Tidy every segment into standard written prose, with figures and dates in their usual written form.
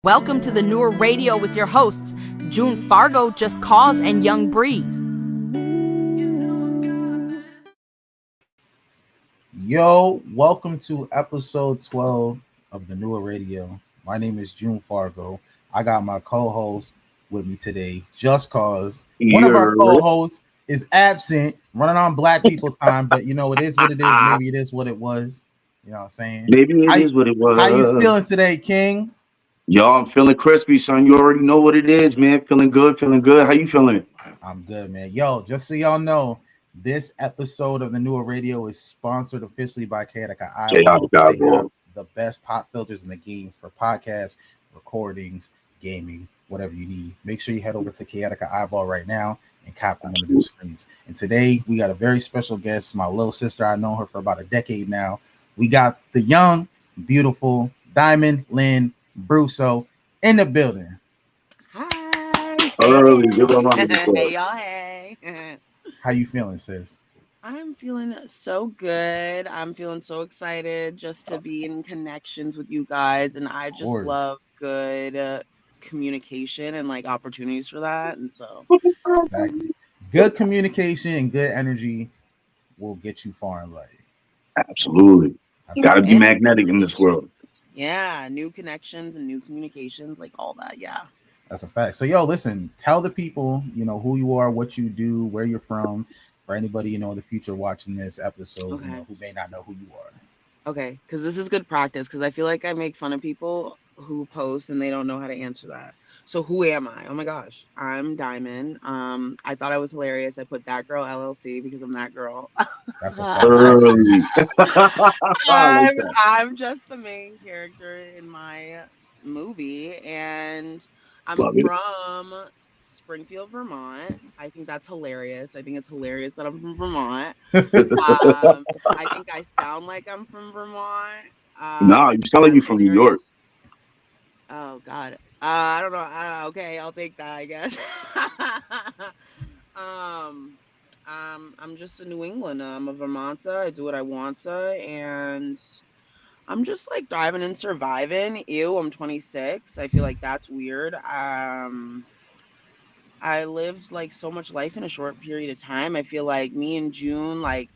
Welcome to the newer radio with your hosts, June Fargo, Just Cause, and Young Breeze. Yo, welcome to episode 12 of the newer radio. My name is June Fargo. I got my co-host with me today, Just Cause. One of our co-hosts is absent, running on black people time, but you know, it is what it is. Maybe it is what it was. You know what I'm saying? Maybe it is what it was. How you feeling today, King? Yo, I'm feeling crispy, son. You already know what it is, man. Feeling good, feeling good. How you feeling? I'm good, man. Yo, just so y'all know, this episode of the newer radio is sponsored officially by Chaotica Eyeball. They have the best pop filters in the game for podcasts, recordings, gaming, whatever you need. Make sure you head over to Chaotica Eyeball right now and cop one of those screens. And today we got a very special guest, my little sister. I've known her for about a decade now. We got the young, beautiful Diamond Lynn Brusso in the building. Hi. Hey, y'all. Hey. How you feeling, sis? I'm feeling so good. I'm feeling so excited just to be in connections with you guys, and I just love good communication and like opportunities for that. And so, exactly, good communication and good energy will get you far in life. Absolutely, got to be magnetic in this world. Yeah, new connections and new communications, like all that. Yeah. That's a fact. So, yo, listen, tell the people, you know, who you are, what you do, where you're from, for anybody, you know, in the future watching this episode, you know, who may not know who you are. Okay, because this is good practice, because I feel like I make fun of people who post and they don't know how to answer that. So who am I? Oh my gosh, I'm Diamond. I thought I was hilarious. I put That Girl LLC because I'm that girl. That's a fact. I'm just the main character in my movie, and I'm from Springfield, Vermont. I think that's hilarious. I think it's hilarious that I'm from Vermont. I think I sound like I'm from Vermont. Nah, you sound like you're from New York. Oh God. I don't know. Okay, I'll take that, I guess. I'm just a New Englander. I'm a Vermonter. I do what I want to, and I'm just like thriving and surviving. Ew, I'm 26. I feel like that's weird. I lived like so much life in a short period of time. I feel like me and June, like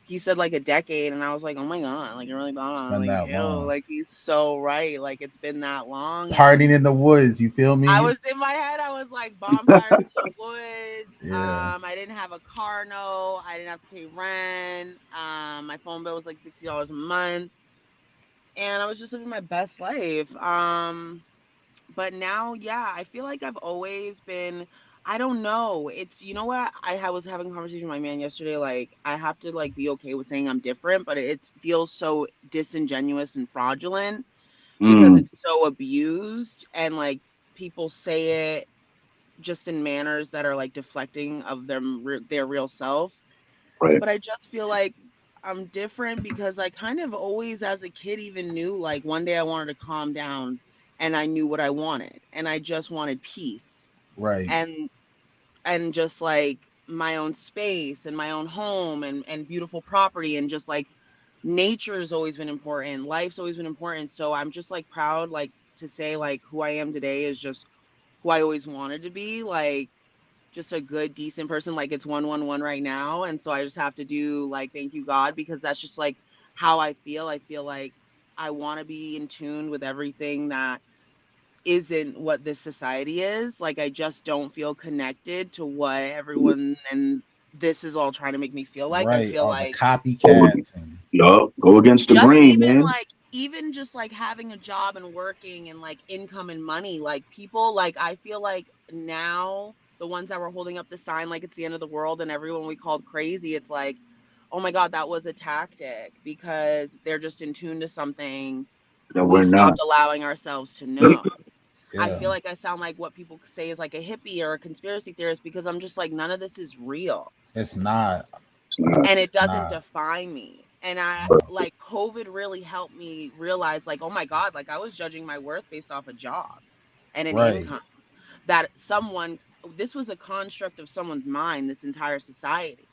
he said like a decade, and I was like, oh my God, like I really thought, like, ew, like he's so right. Like it's been that long. Partying in the woods, you feel me? I was in my head, I was like bonfires in the woods. Yeah. I didn't have a car note, I didn't have to pay rent. My phone bill was like $60 a month. And I was just living my best life. But now, yeah, I feel like I've always been, I don't know. It's, you know what? I was having a conversation with my man yesterday. Like, I have to like be okay with saying I'm different, but it feels so disingenuous and fraudulent because it's so abused, and like people say it just in manners that are like deflecting of their real self. Right. But I just feel like I'm different because I kind of always, as a kid, even knew like one day I wanted to calm down, and I knew what I wanted, and I just wanted peace. Right. And just like my own space and my own home and beautiful property, and just like nature has always been important. Life's always been important. So I'm just like proud, like to say like who I am today is just who I always wanted to be, like just a good, decent person. Like it's 111 right now. And so I just have to do like, thank you, God, because that's just like how I feel. I feel like I want to be in tune with everything that isn't what this society is. Like I just don't feel connected to what everyone and this is all trying to make me feel like. Right. I feel all like the copycats and go against the grain, man. Like even just like having a job and working and like income and money, like people, like I feel like now the ones that were holding up the sign like it's the end of the world and everyone we called crazy, it's like, oh my God, that was a tactic because they're just in tune to something that we stopped allowing ourselves to know. Yeah. I feel like I sound like what people say is like a hippie or a conspiracy theorist because I'm just like, none of this is real. It's not. And it doesn't define me. And I like COVID really helped me realize like, oh my God, like I was judging my worth based off a job and an income that this was a construct of someone's mind, this entire society.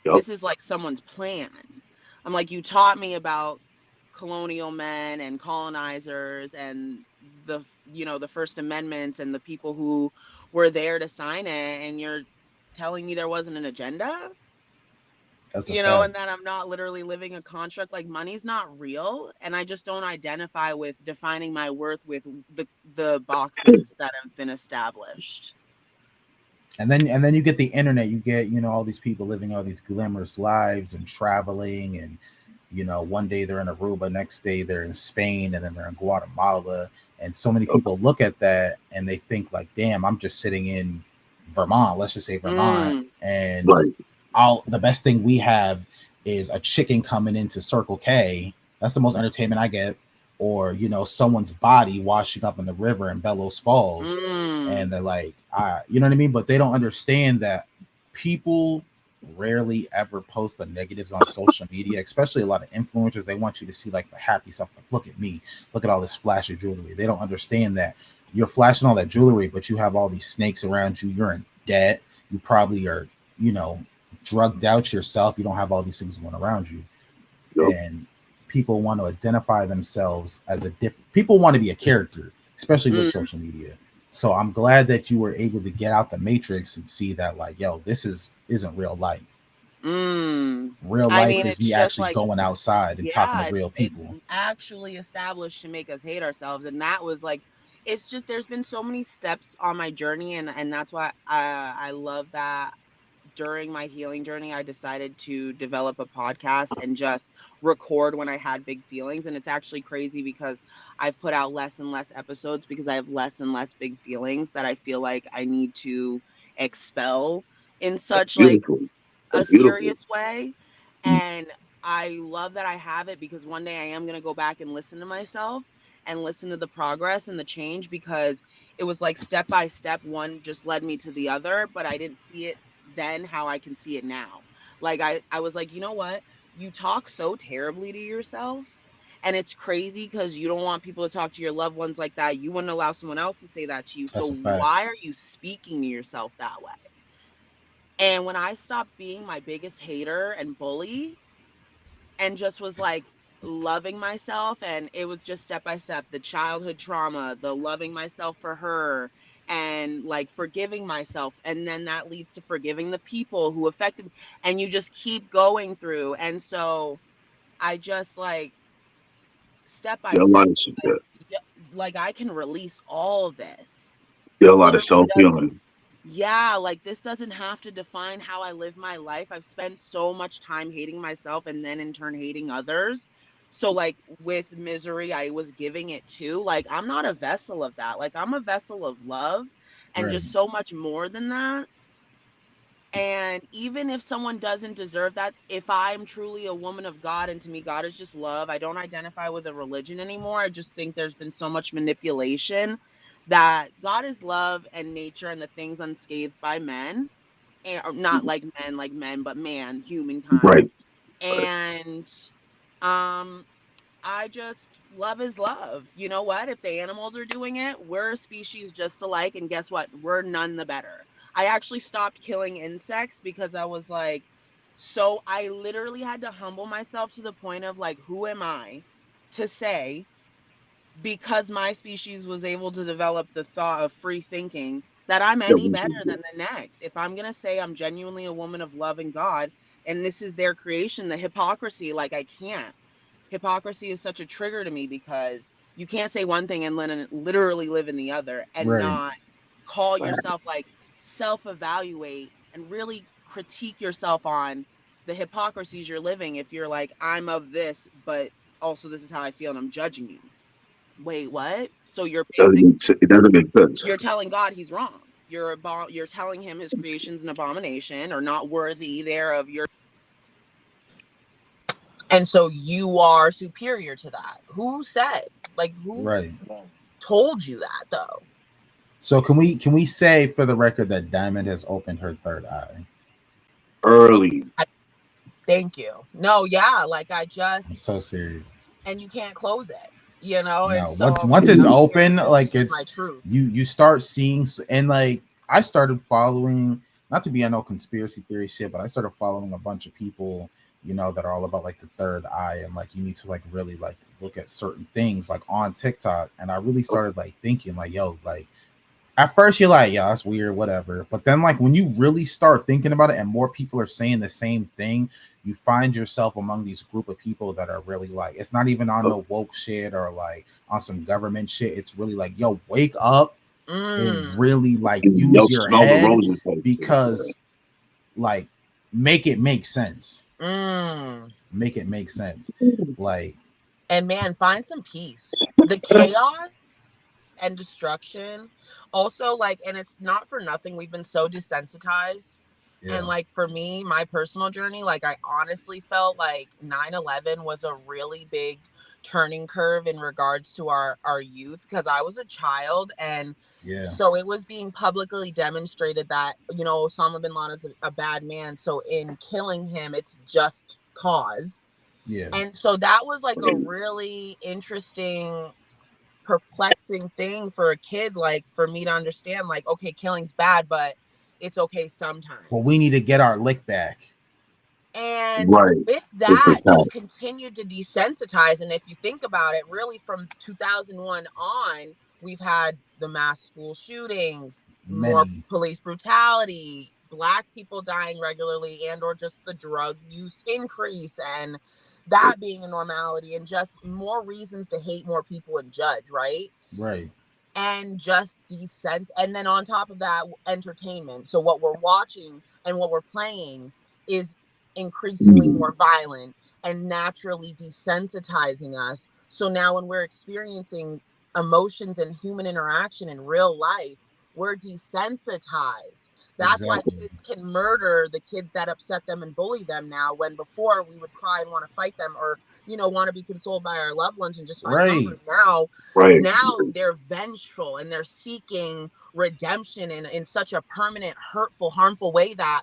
This is like someone's plan. I'm like, you taught me about colonial men and colonizers and the the First Amendments and the people who were there to sign it, and you're telling me there wasn't an agenda? That's a And fact. that I'm not literally living a construct. Like, money's not real, and I just don't identify with defining my worth with the boxes that have been established. And then you get the internet, you get, all these people living all these glamorous lives and traveling, and one day they're in Aruba, next day they're in Spain, and then they're in Guatemala. And so many people look at that and they think like, damn, I'm just sitting in Vermont, let's just say Vermont, Mm, and Right. all the best thing we have is a chicken coming into Circle K. That's the most entertainment I get. Or, someone's body washing up in the river in Bellows Falls. And mm, they're like, you know what I mean? But they don't understand that people rarely ever post the negatives on social media, especially a lot of influencers. They want you to see like the happy stuff. Like, look at me, look at all this flashy jewelry. They don't understand that you're flashing all that jewelry, but you have all these snakes around you. You're in debt. You probably are, you know, drugged out yourself. You don't have all these things going around you. Yep. And people want to identify themselves as a different, people want to be a character, especially with mm, social media. So I'm glad that you were able to get out the matrix and see that, like, yo, this isn't real life. mm. Real I life mean, is it's me just actually like, going outside and talking to yeah, real it's people. actually established to make us hate ourselves, and that was like, it's just there's been so many steps on my journey, and that's why I love that during my healing journey, I decided to develop a podcast and just record when I had big feelings. And it's actually crazy because I've put out less and less episodes because I have less and less big feelings that I feel like I need to expel in That's such like beautiful. a That's beautiful. serious way. And I love that I have it because one day I am going to go back and listen to myself and listen to the progress and the change, because it was like step by step, one just led me to the other, but I didn't see it then how I can see it now. Like, I was like, you know what? You talk so terribly to yourself. And it's crazy because you don't want people to talk to your loved ones like that. You wouldn't allow someone else to say that to you. So That's a fact. why are you speaking to yourself that way? And when I stopped being my biggest hater and bully and just was like loving myself, and it was just step by step, the childhood trauma, the loving myself for her, and like forgiving myself, and then that leads to forgiving the people who affected me, and you just keep going through. And so I just like step by Get a step, lot of like, yeah, like I can release all this. get a This lot of literally self doesn't, healing. yeah, like this doesn't have to define how I live my life. I've spent so much time hating myself and then in turn hating others. So like with misery, I was giving it too. Like, I'm not a vessel of that. Like, I'm a vessel of love and Right. just so much more than that. And even if someone doesn't deserve that, if I'm truly a woman of God and to me God is just love, I don't identify with a religion anymore. I just think there's been so much manipulation that God is love and nature and the things unscathed by men, and or not like men, but man, humankind. Right. Right. And um I just, love is love. You know what? If the animals are doing it, we're a species just alike. And guess what? We're none the better. I actually stopped killing insects because I was like, so I literally had to humble myself to the point of like, who am I to say, because my species was able to develop the thought of free thinking, that I'm That any was better than the next? If I'm going to say I'm genuinely a woman of love and God, and this is their creation, the hypocrisy, like, I can't. Hypocrisy is such a trigger to me because you can't say one thing and literally live in the other and Right. not call yourself, like, self evaluate and really critique yourself on the hypocrisies you're living. If you're like, I'm of this, but also this is how I feel and I'm judging you. Wait, what? So you're doesn't basic, it doesn't make sense. you're telling God he's wrong. You're telling him his creation's an abomination or not worthy there of your, and so you are superior to that. Who said? Like, who Right. told you that though? So can we say for the record that Diamond has opened her third eye? Early. I, thank you. No, yeah, like I I'm just, so serious. and you can't close it, and No, so once I'm once just it's out Mhm. here open, just like speaking my it's truth. you start seeing, and like I started following, not to be on no conspiracy theory shit, but I started following a bunch of people that are all about like the third eye, and like you need to like really like look at certain things like on TikTok. And I really started like thinking like, yo, like at first you're like, yeah, that's weird, whatever. But then like when you really start thinking about it and more people are saying the same thing, you find yourself among these group of people that are really like, it's not even on no woke shit or like on some government shit. It's really like, yo, wake up and really like Yo, use your smell the head, roses. because like make it make sense. Make it make sense. Like, and man, find some peace. The chaos and destruction also, like, and it's not for nothing, we've been so desensitized. And yeah, like for me, my personal journey, like I honestly felt like 9/11 was a really big turning curve in regards to our youth, because I was a child, and yeah, so it was being publicly demonstrated that, Osama bin Laden is a bad man, so in killing him it's just cause. yeah, And so that was like a really interesting, perplexing thing for a kid, like for me to understand, like, okay, killing's bad, but it's okay well, sometimes. we need to get our lick back. And Right. with It's a that, fact. just continued to desensitize. And if you think about it, really from 2001 on, we've had the mass school shootings, more Many, police brutality, Black people dying regularly, and or just the drug use increase, and that being a normality, and just more reasons to hate more people and judge, right? right, And just descent. And then on top of that, entertainment. So what we're watching and what we're playing is increasingly more violent and naturally desensitizing us. So now when we're experiencing emotions and human interaction in real life, we're desensitized. That's why exactly, kids can murder the kids that upset them and bully them now, when before we would cry and want to fight them, or want to be consoled by our loved ones and just find right. comfort. Now Right. now they're vengeful and they're seeking redemption in such a permanent, hurtful, harmful way that,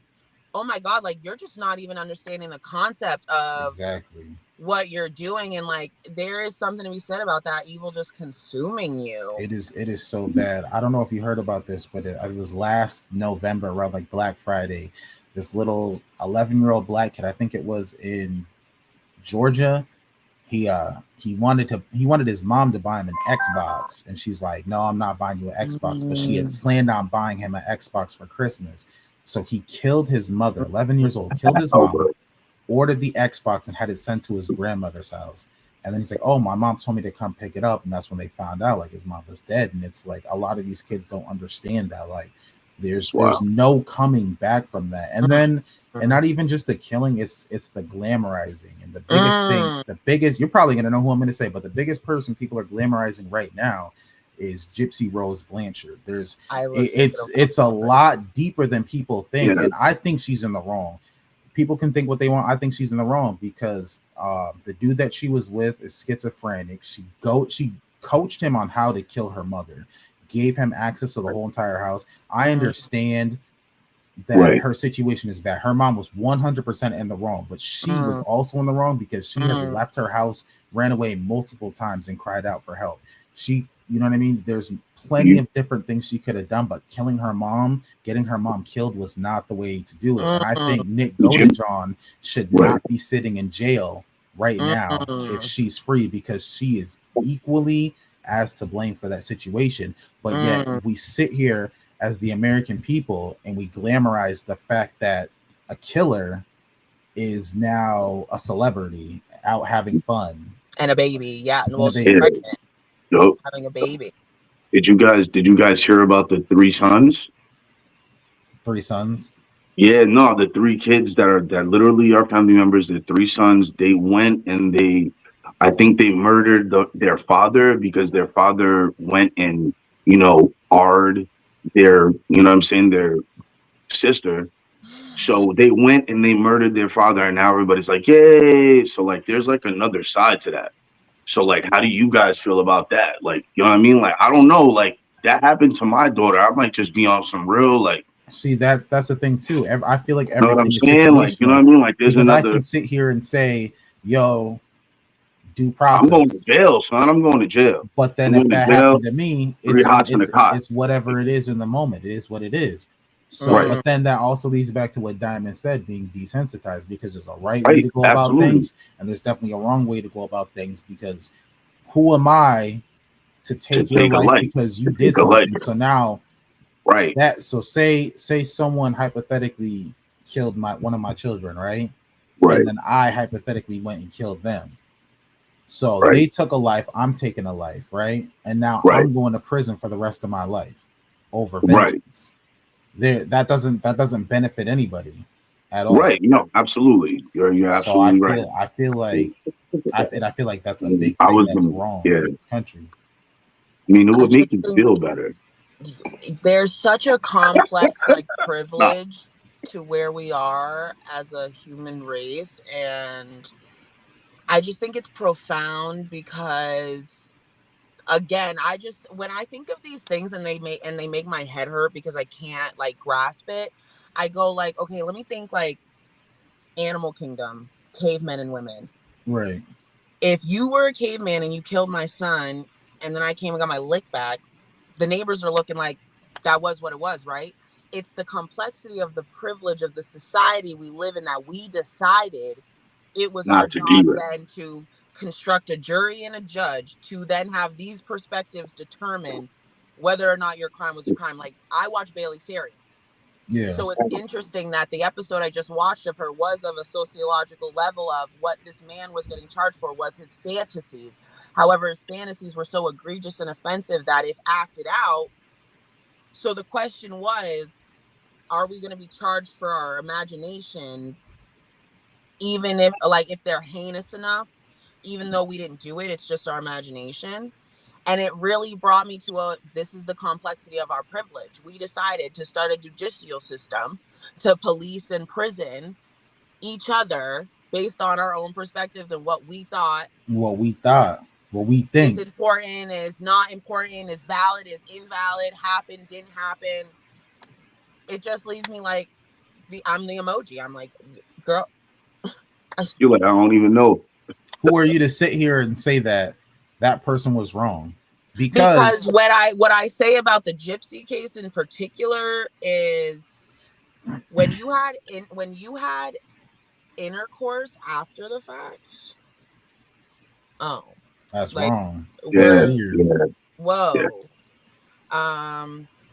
oh my God, like you're just not even understanding the concept of Exactly. what you're doing. And like there is something to be said about that evil just consuming you. It is so bad. I don't know if you heard about this, but it was last November around like Black Friday. This little 11-year-old black kid, I think it was in Georgia, he wanted his mom to buy him an Xbox, and she's like, no, I'm not buying you an Xbox. But she had planned on buying him an Xbox for Christmas. So he killed his mother, 11 years old, killed his mom, ordered the Xbox and had it sent to his grandmother's house. And then he's like, oh, my mom told me to come pick it up. And that's when they found out like his mom was dead. And it's like a lot of these kids don't understand that like there's Wow. no coming back from that. And then, and not even just the killing, it's the glamorizing. And the biggest thing, you're probably gonna know who I'm gonna say, but the biggest person people are glamorizing right now is Gypsy Rose Blanchard. It's a lot deeper than people think. Yeah. And I think she's in the wrong. People can think what they want. I think she's in the wrong because the dude that she was with is schizophrenic. She coached him on how to kill her mother, gave him access to the whole entire house. I understand that Right. her situation is bad. Her mom was 100% in the wrong, but she was also in the wrong because she had left her house, ran away multiple times, and cried out for help. You know what I mean? There's plenty of different things she could have done, but killing her mom, getting her mom killed was not the way to do it. And I think Nick Godejohn should Right. not be sitting in jail right now if she's free, because she is equally as to blame for that situation. But yet we sit here as the American people and we glamorize the fact that a killer is now a celebrity out having fun And a baby, yeah. and Well, a she's Yeah. baby. pregnant, Yup. having a baby. Did you guys hear about the three sons? Three sons. Yeah, no, the three kids that literally are family members, the three sons, they went and I think they murdered their father because their father went and, R'd their, what I'm saying, their sister. So they went and they murdered their father, and now everybody's like, yay. So like there's like another side to that. So like how do you guys feel about that? Like, you know what I mean? Like, I don't know, like that happened to my daughter. I might just be on some real like, See, that's the thing too. I feel like you know what I'm everything is saying? Like, you know what situational I mean? Like there's because I another. can sit here and say, "Yo, due I'm going to process," jail, son. I'm going to jail. but I'm then if going to that jail. happened to me, 3 hots in a cot. it's whatever it is in the moment. It is what it is. So, Right. but then that also leads back to what Diamond said, being desensitized, because there's a right way Right. to go about Absolutely. things, and there's definitely a wrong way to go about things. Because who am I to To take your take a life life. because you To did take a life. something? So now Right. say someone hypothetically killed my one of my children, right? And Right. then I hypothetically went and killed them. So Right. they took a life, I'm taking a life, right? And now Right. I'm going to prison for the rest of my life over Right. vengeance. There that doesn't benefit anybody at all. Right. No, absolutely. You're So I absolutely right. feel I feel like I feel like that's a big I thing was, that's wrong yeah. in this country. I mean, it I would just make you think feel better. there's such a complex like privilege to where we are as a human race, and I just think it's profound because again, I just when I think of these things and they make my head hurt because I can't like grasp it, I go like, okay, let me think like animal kingdom, cavemen and women. Right. If you were a caveman and you killed my son and then I came and got my lick back, the neighbors are looking like that was what it was, right? It's the complexity of the privilege of the society we live in that we decided it was our Not to do job it. then to construct a jury and a judge to then have these perspectives determine whether or not your crime was a crime. Like I watched Bailey Sarian. Yeah. So it's interesting that the episode I just watched of her was of a sociological level of what this man was getting charged for was his fantasies. However, his fantasies were so egregious and offensive that if acted out, so the question was, are we going to be charged for our imaginations, even if like if they're heinous enough, even though we didn't do it, it's just our imagination. And it really brought me to a this is the complexity of our privilege. We decided to start a judicial system to police and prison each other based on our own perspectives and what we thought What we thought, what we is think. important, is not important, is valid, is invalid, happened, didn't happen. It just leaves me like I'm the emoji. I'm like, girl, You're like, I don't even know. Who are you to sit here and say that that person was wrong? because Because what I say about the gypsy case in particular is when you had intercourse after the fact. Oh, that's like wrong. That's Yeah. we're weird. Yeah. Yeah. whoa.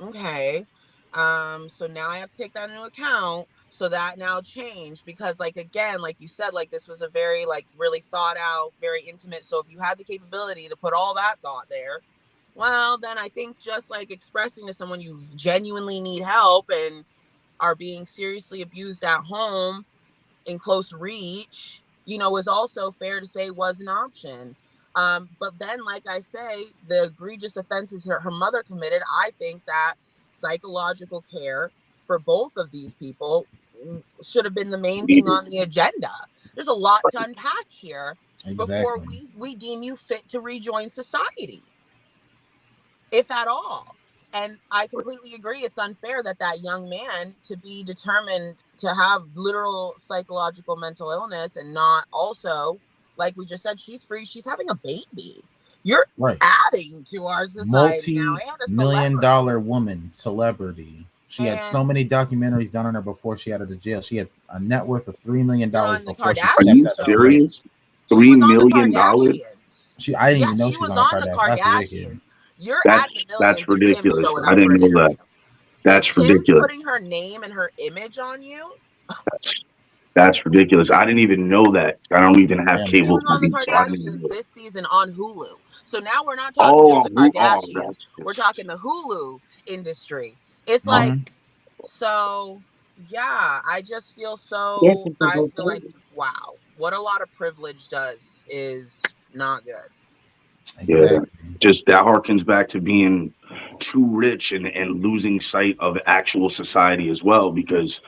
Okay. So now I have to take that into account. So that now changed because like again, like you said, like this was a very like really thought out, very intimate. So if you had the capability to put all that thought there, well, then I think just like expressing to someone you genuinely need help and are being seriously abused at home in close reach, is also fair to say was an option. But then, like I say, the egregious offenses her mother committed, I think that psychological care for both of these people should have been the main thing Needed. on the agenda. There's a lot to unpack here before Exactly. we deem you fit to rejoin society, if at all. And I completely agree. It's unfair that that young man to be determined to have literal psychological mental illness and not also, like we just said, she's free. She's having a baby. You're Right. adding to our society now and a Multi-million celebrity. dollar woman, celebrity. She had so And many documentaries done on her before she got out of jail. She had a net worth of $3 million on the before she Are stepped you Kardashians, out of though, prison. right? serious? She Three was on the million dollars? Kardashians. I didn't Yeah, even know she she was was on the on the Kardashians. That's ridiculous. Kardashians. You're at the That's millions if Kim's ridiculous. showing I up for didn't an know that. interview. If That's Kim's ridiculous. putting her name and her image on you, That's, that's ridiculous. I didn't even know that. I don't even have Yeah, she cable was man. on the TV, so I didn't even Kardashians know. this season on Hulu. So now we're not talking just Oh, the oh, Kardashians. that's We're just talking the Hulu industry. It's Hmm. like, so yeah, I feel like, wow, what a lot of privilege does is not good. yeah. Exactly. Just that harkens back to being too rich and losing sight of actual society as well. Because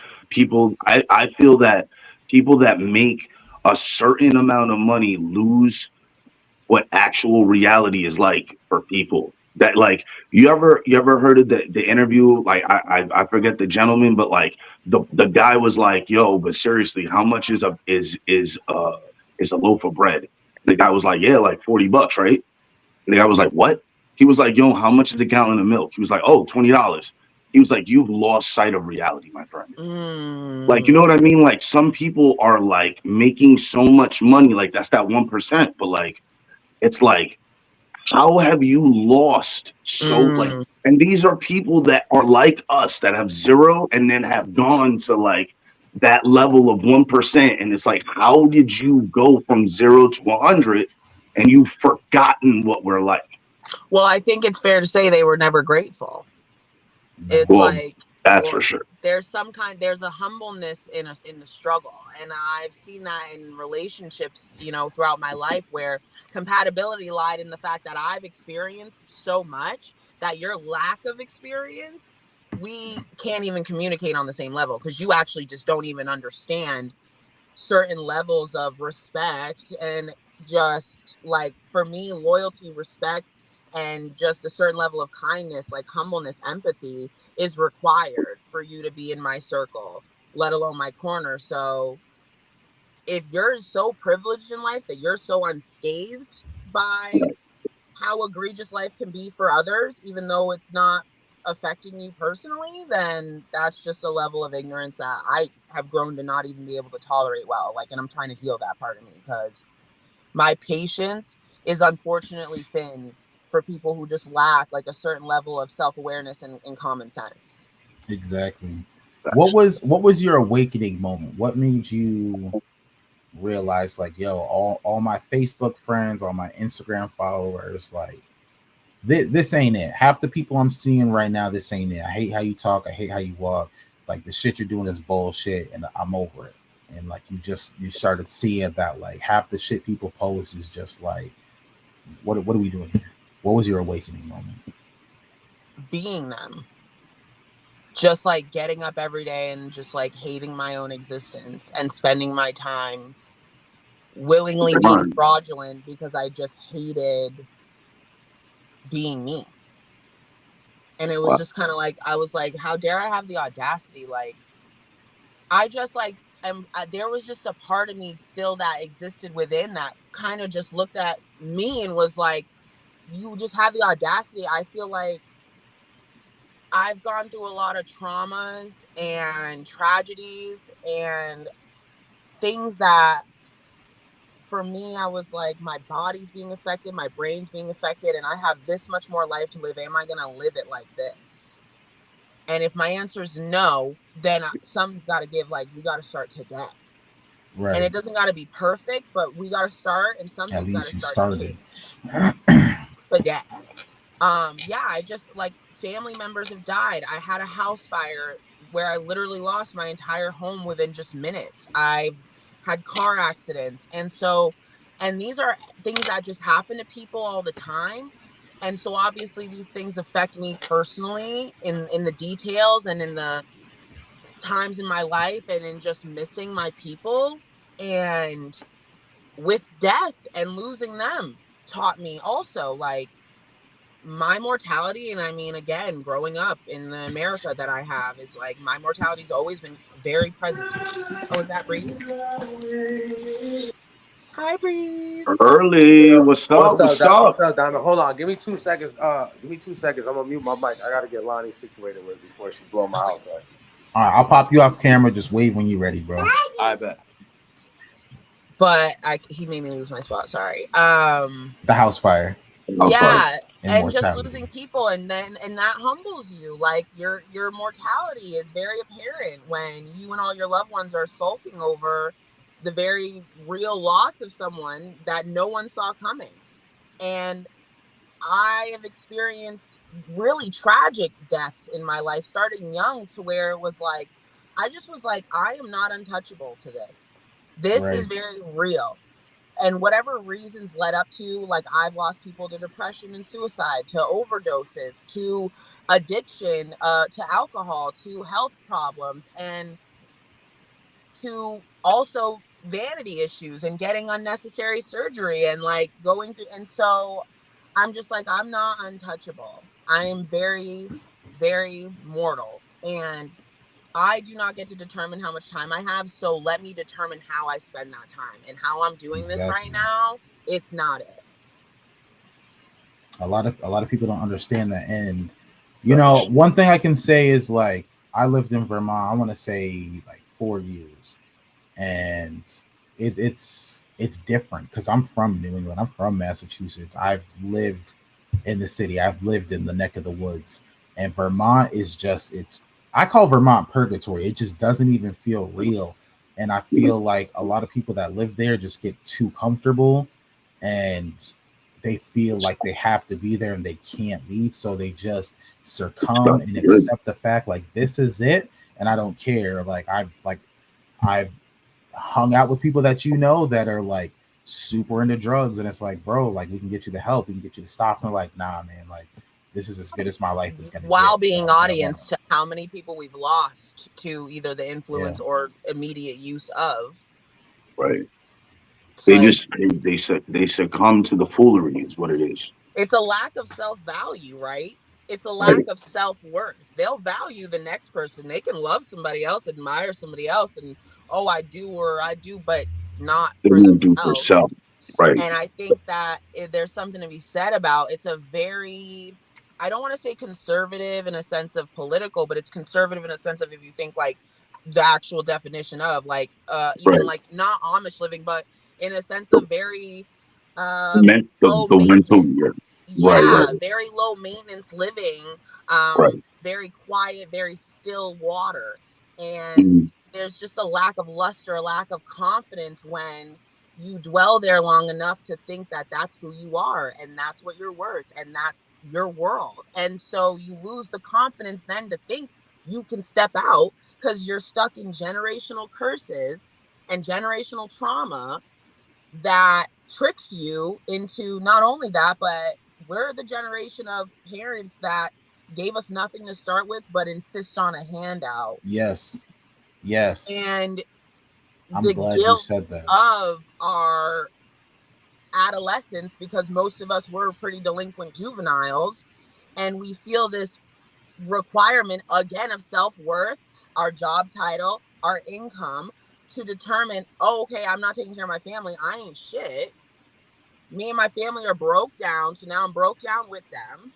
I feel that people that make a certain amount of money lose what actual reality is like for people. That like you ever heard of the interview? Like I forget the gentleman, but like the guy was like, "Yo, but seriously, how much is a loaf of bread?" The guy was like, "Yeah, like $40, right?" And the guy was like, "What?" He was like, "Yo, how much is a gallon of milk?" He was like, "Oh, $20." he was like, you've lost sight of reality, my friend. Like, you know Mm. what I mean? Like, some people are like making so much money, like that's that 1%, but like, it's like, how have you lost so like, and these are people that are like us that have zero and then have gone to like that level of 1%. And it's like, how did you go from 0 to 100 and you've forgotten what we're like? Well, I think it's fair to say they were never grateful. It's Well, like, that's for sure. There's a humbleness in the struggle, and I've seen that in relationships, you know, throughout my life, where compatibility lied in the fact that I've experienced so much that your lack of experience, we can't even communicate on the same level, because you actually just don't even understand certain levels of respect. And just like, for me, loyalty, respect, and just a certain level of kindness, like humbleness, empathy, is required for you to be in my circle, let alone my corner. So if you're so privileged in life that you're so unscathed by how egregious life can be for others, even though it's not affecting you personally, then that's just a level of ignorance that I have grown to not even be able to tolerate well. Like, and I'm trying to heal that part of me, because my patience is unfortunately thin for people who just lack like a certain level of self-awareness and common sense. Exactly. What was your awakening moment? What made you realize, like, yo, all my Facebook friends, all my Instagram followers, like, this ain't it. Half the people I'm seeing right now, this ain't it. I hate how you talk. I hate how you walk. Like, the shit you're doing is bullshit, and I'm over it. And like, you started seeing that like half the shit people post is just like, what are we doing here? What was your awakening moment? Being them. Just like getting up every day and just like hating my own existence and spending my time willingly being fraudulent because I just hated being me. And it was just kind of like, I was like, how dare I have the audacity? Like, I just like, there was just a part of me still that existed within that kind of just looked at me and was like, you just have the audacity. I feel like I've gone through a lot of traumas and tragedies and things that, for me, I was like, my body's being affected, my brain's being affected, and I have this much more life to live. Am I going to live it like this? And if my answer is no, then something's got to give. Like, we got to start today. Right. And it doesn't got to be perfect, but we got to start, and At something's got least to you start started. today. Yeah, I just like, family members have died. I had a house fire where I literally lost my entire home within just minutes. I had car accidents. And these are things that just happen to people all the time. And so obviously these things affect me personally in the details and in the times in my life and in just missing my people. And with death and losing them taught me also, like, my mortality. And I mean, again, growing up in the America that I have, is like, my mortality's always been very present to me. Oh, is that Breeze? Hi, Breeze. Early, what's up? What's up? What's up, Diamond? Hold on, give me 2 seconds. Give me 2 seconds. I'm gonna mute my mic. I gotta get Lonnie situated with before she blow my house up. All right, I'll pop you off camera. Just wave when you're ready, bro. I bet. But he made me lose my spot. Sorry. The house fire. Yeah, and just Immortality. losing people, and that humbles you. Like, your mortality is very apparent when you and all your loved ones are sulking over the very real loss of someone that no one saw coming. And I have experienced really tragic deaths in my life, starting young, to where it was like, I just was like, I am not untouchable to this. This is very real. And whatever reasons led up to, like, I've lost people to depression and suicide, to overdoses, to addiction, to alcohol, to health problems, and to also vanity issues and getting unnecessary surgery and like going through. And so I'm just like, I'm not untouchable. I am very, very mortal. And I do not get to determine how much time I have. So let me determine how I spend that time. And how I'm doing this right now, it's not it. A lot of people don't understand that. And One thing I can say is like I lived in Vermont. I want to say like 4 years, and it's different because I'm from New England. I'm from Massachusetts. I've lived in the city. I've lived in the neck of the woods, and Vermont is just it's. I call Vermont purgatory. It just doesn't even feel real, and I feel like a lot of people that live there just get too comfortable, and they feel like they have to be there and they can't leave, so they just succumb and accept the fact like this is it, and I don't care. I've hung out with people that that are like super into drugs, and it's like, bro, like we can get you the help, we can get you to stop. And they're like, nah, man, like this is as good as my life is gonna while get. being So audience to how many people we've lost to either the influence or immediate use of. Right. It's They like, just they succumb to the foolery is what it is. it's a lack of self-value, right? It's a lack of self-worth. They'll value the next person. They can love somebody else, admire somebody else, and oh, I do, but not They for won't do for themselves. self. Right. And I think that there's something to be said about it's a very, I don't want to say conservative in a sense of political, but it's conservative in a sense of if you think like the actual definition of like even Right. like not Amish living, but in a sense of very low The mental, yeah. maintenance. Right, Yeah, right, very low maintenance living, right. very quiet, very still water. And Mhm. there's just a lack of luster, a lack of confidence when you dwell there long enough to think that that's who you are and that's what you're worth and that's your world. And so you lose the confidence then to think you can step out because you're stuck in generational curses and generational trauma that tricks you into not only that, but we're the generation of parents that gave us nothing to start with, but insist on a handout. yes, And I'm the glad you guilt said that. of our adolescence, because most of us were pretty delinquent juveniles, and we feel this requirement again of self-worth, our job title, our income, to determine, oh, okay, I'm not taking care of my family, I ain't shit. Me and my family are broke down, so now I'm broke down with them.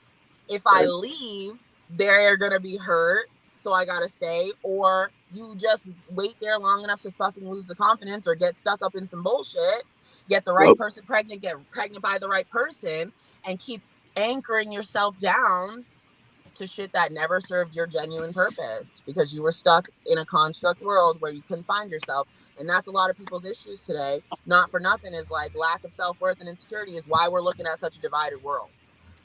If I Right. leave, they're gonna be hurt, so I gotta stay. Or you just wait there long enough to fucking lose the confidence or get stuck up in some bullshit, get the right Yep. person pregnant, get pregnant by the right person, and keep anchoring yourself down to shit that never served your genuine purpose because you were stuck in a construct world where you couldn't find yourself. And that's a lot of people's issues today. Not for nothing is like lack of self-worth and insecurity is why we're looking at such a divided world.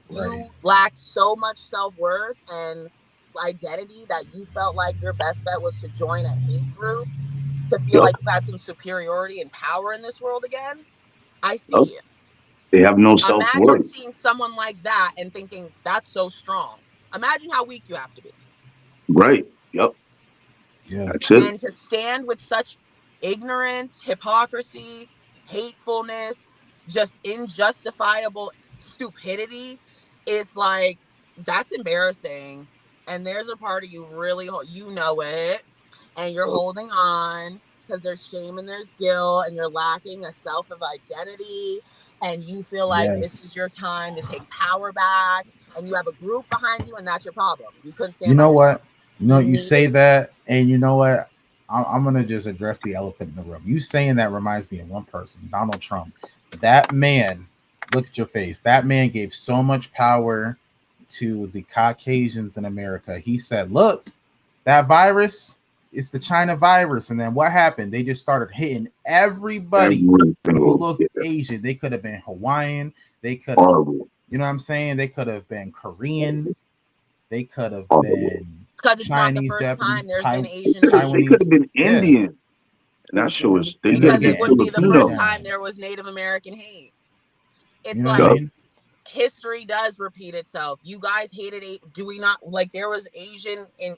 Right. You lacked so much self-worth and identity that you felt like your best bet was to join a hate group to feel Yep. like you had some superiority and power in this world again. I see Yep. you. They have no self Imagine worth. seeing someone like that and thinking that's so strong. Imagine how weak you have to be. Right. Yep. Yeah. That's it. And to stand with such ignorance, hypocrisy, hatefulness, just injustifiable stupidity, it's like that's embarrassing. And there's a part of you really, you know it, and you're holding on because there's shame and there's guilt, and you're lacking a self of identity, and you feel like this Yes. is your time to take power back, and you have a group behind you, and that's your problem. You couldn't You stand by know yourself. what? You You say needed that, and you know what? I'm gonna just address the elephant in the room. You saying that reminds me of one person, Donald Trump. That man, look at your face. That man gave so much power to the Caucasians in America. He said, "Look, that virus, it's the China virus." And then what happened? They just started hitting everybody Every who single, looked yeah, Asian. They could have been Hawaiian. They could have, horrible, you know what I'm saying? They could have been Korean. They could have horrible. been because it's not the Chinese, first time Japanese, there's been Asian hate. They could have Taiwanese. been Yeah, Indian. And that show was, they and could then have Because been it again, wouldn't be the first Filipino. time yeah, there was Native American hate. you It's know what I like Yup. mean? history does repeat itself. You guys hated it. Do we not? Like there was Asian in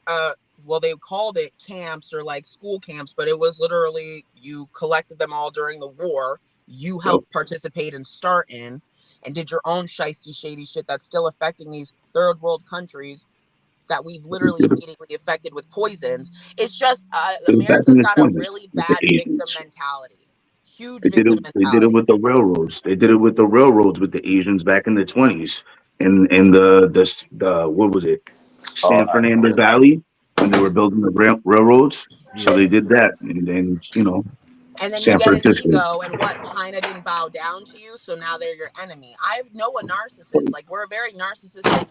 well, they called it camps or like school camps, but it was literally you collected them all during the war. You Yup. helped participate and start in and did your own shisty shady shit that's still affecting these third world countries that we've They literally did it, immediately affected with poisons. It's just back in America's the got a 20s really with the bad victim Asians. mentality. Huge They did it. victim They did it mentality. with the railroads. They did it with the railroads with the Asians back in the 20s. And the what was it? San Fernando Valley when they were building the railroads. So Yeah, they did that, and then And then you San get an Francisco. ego, and what? China didn't bow down to you, so now they're your enemy. I know a narcissist. Like, we're a very narcissistic,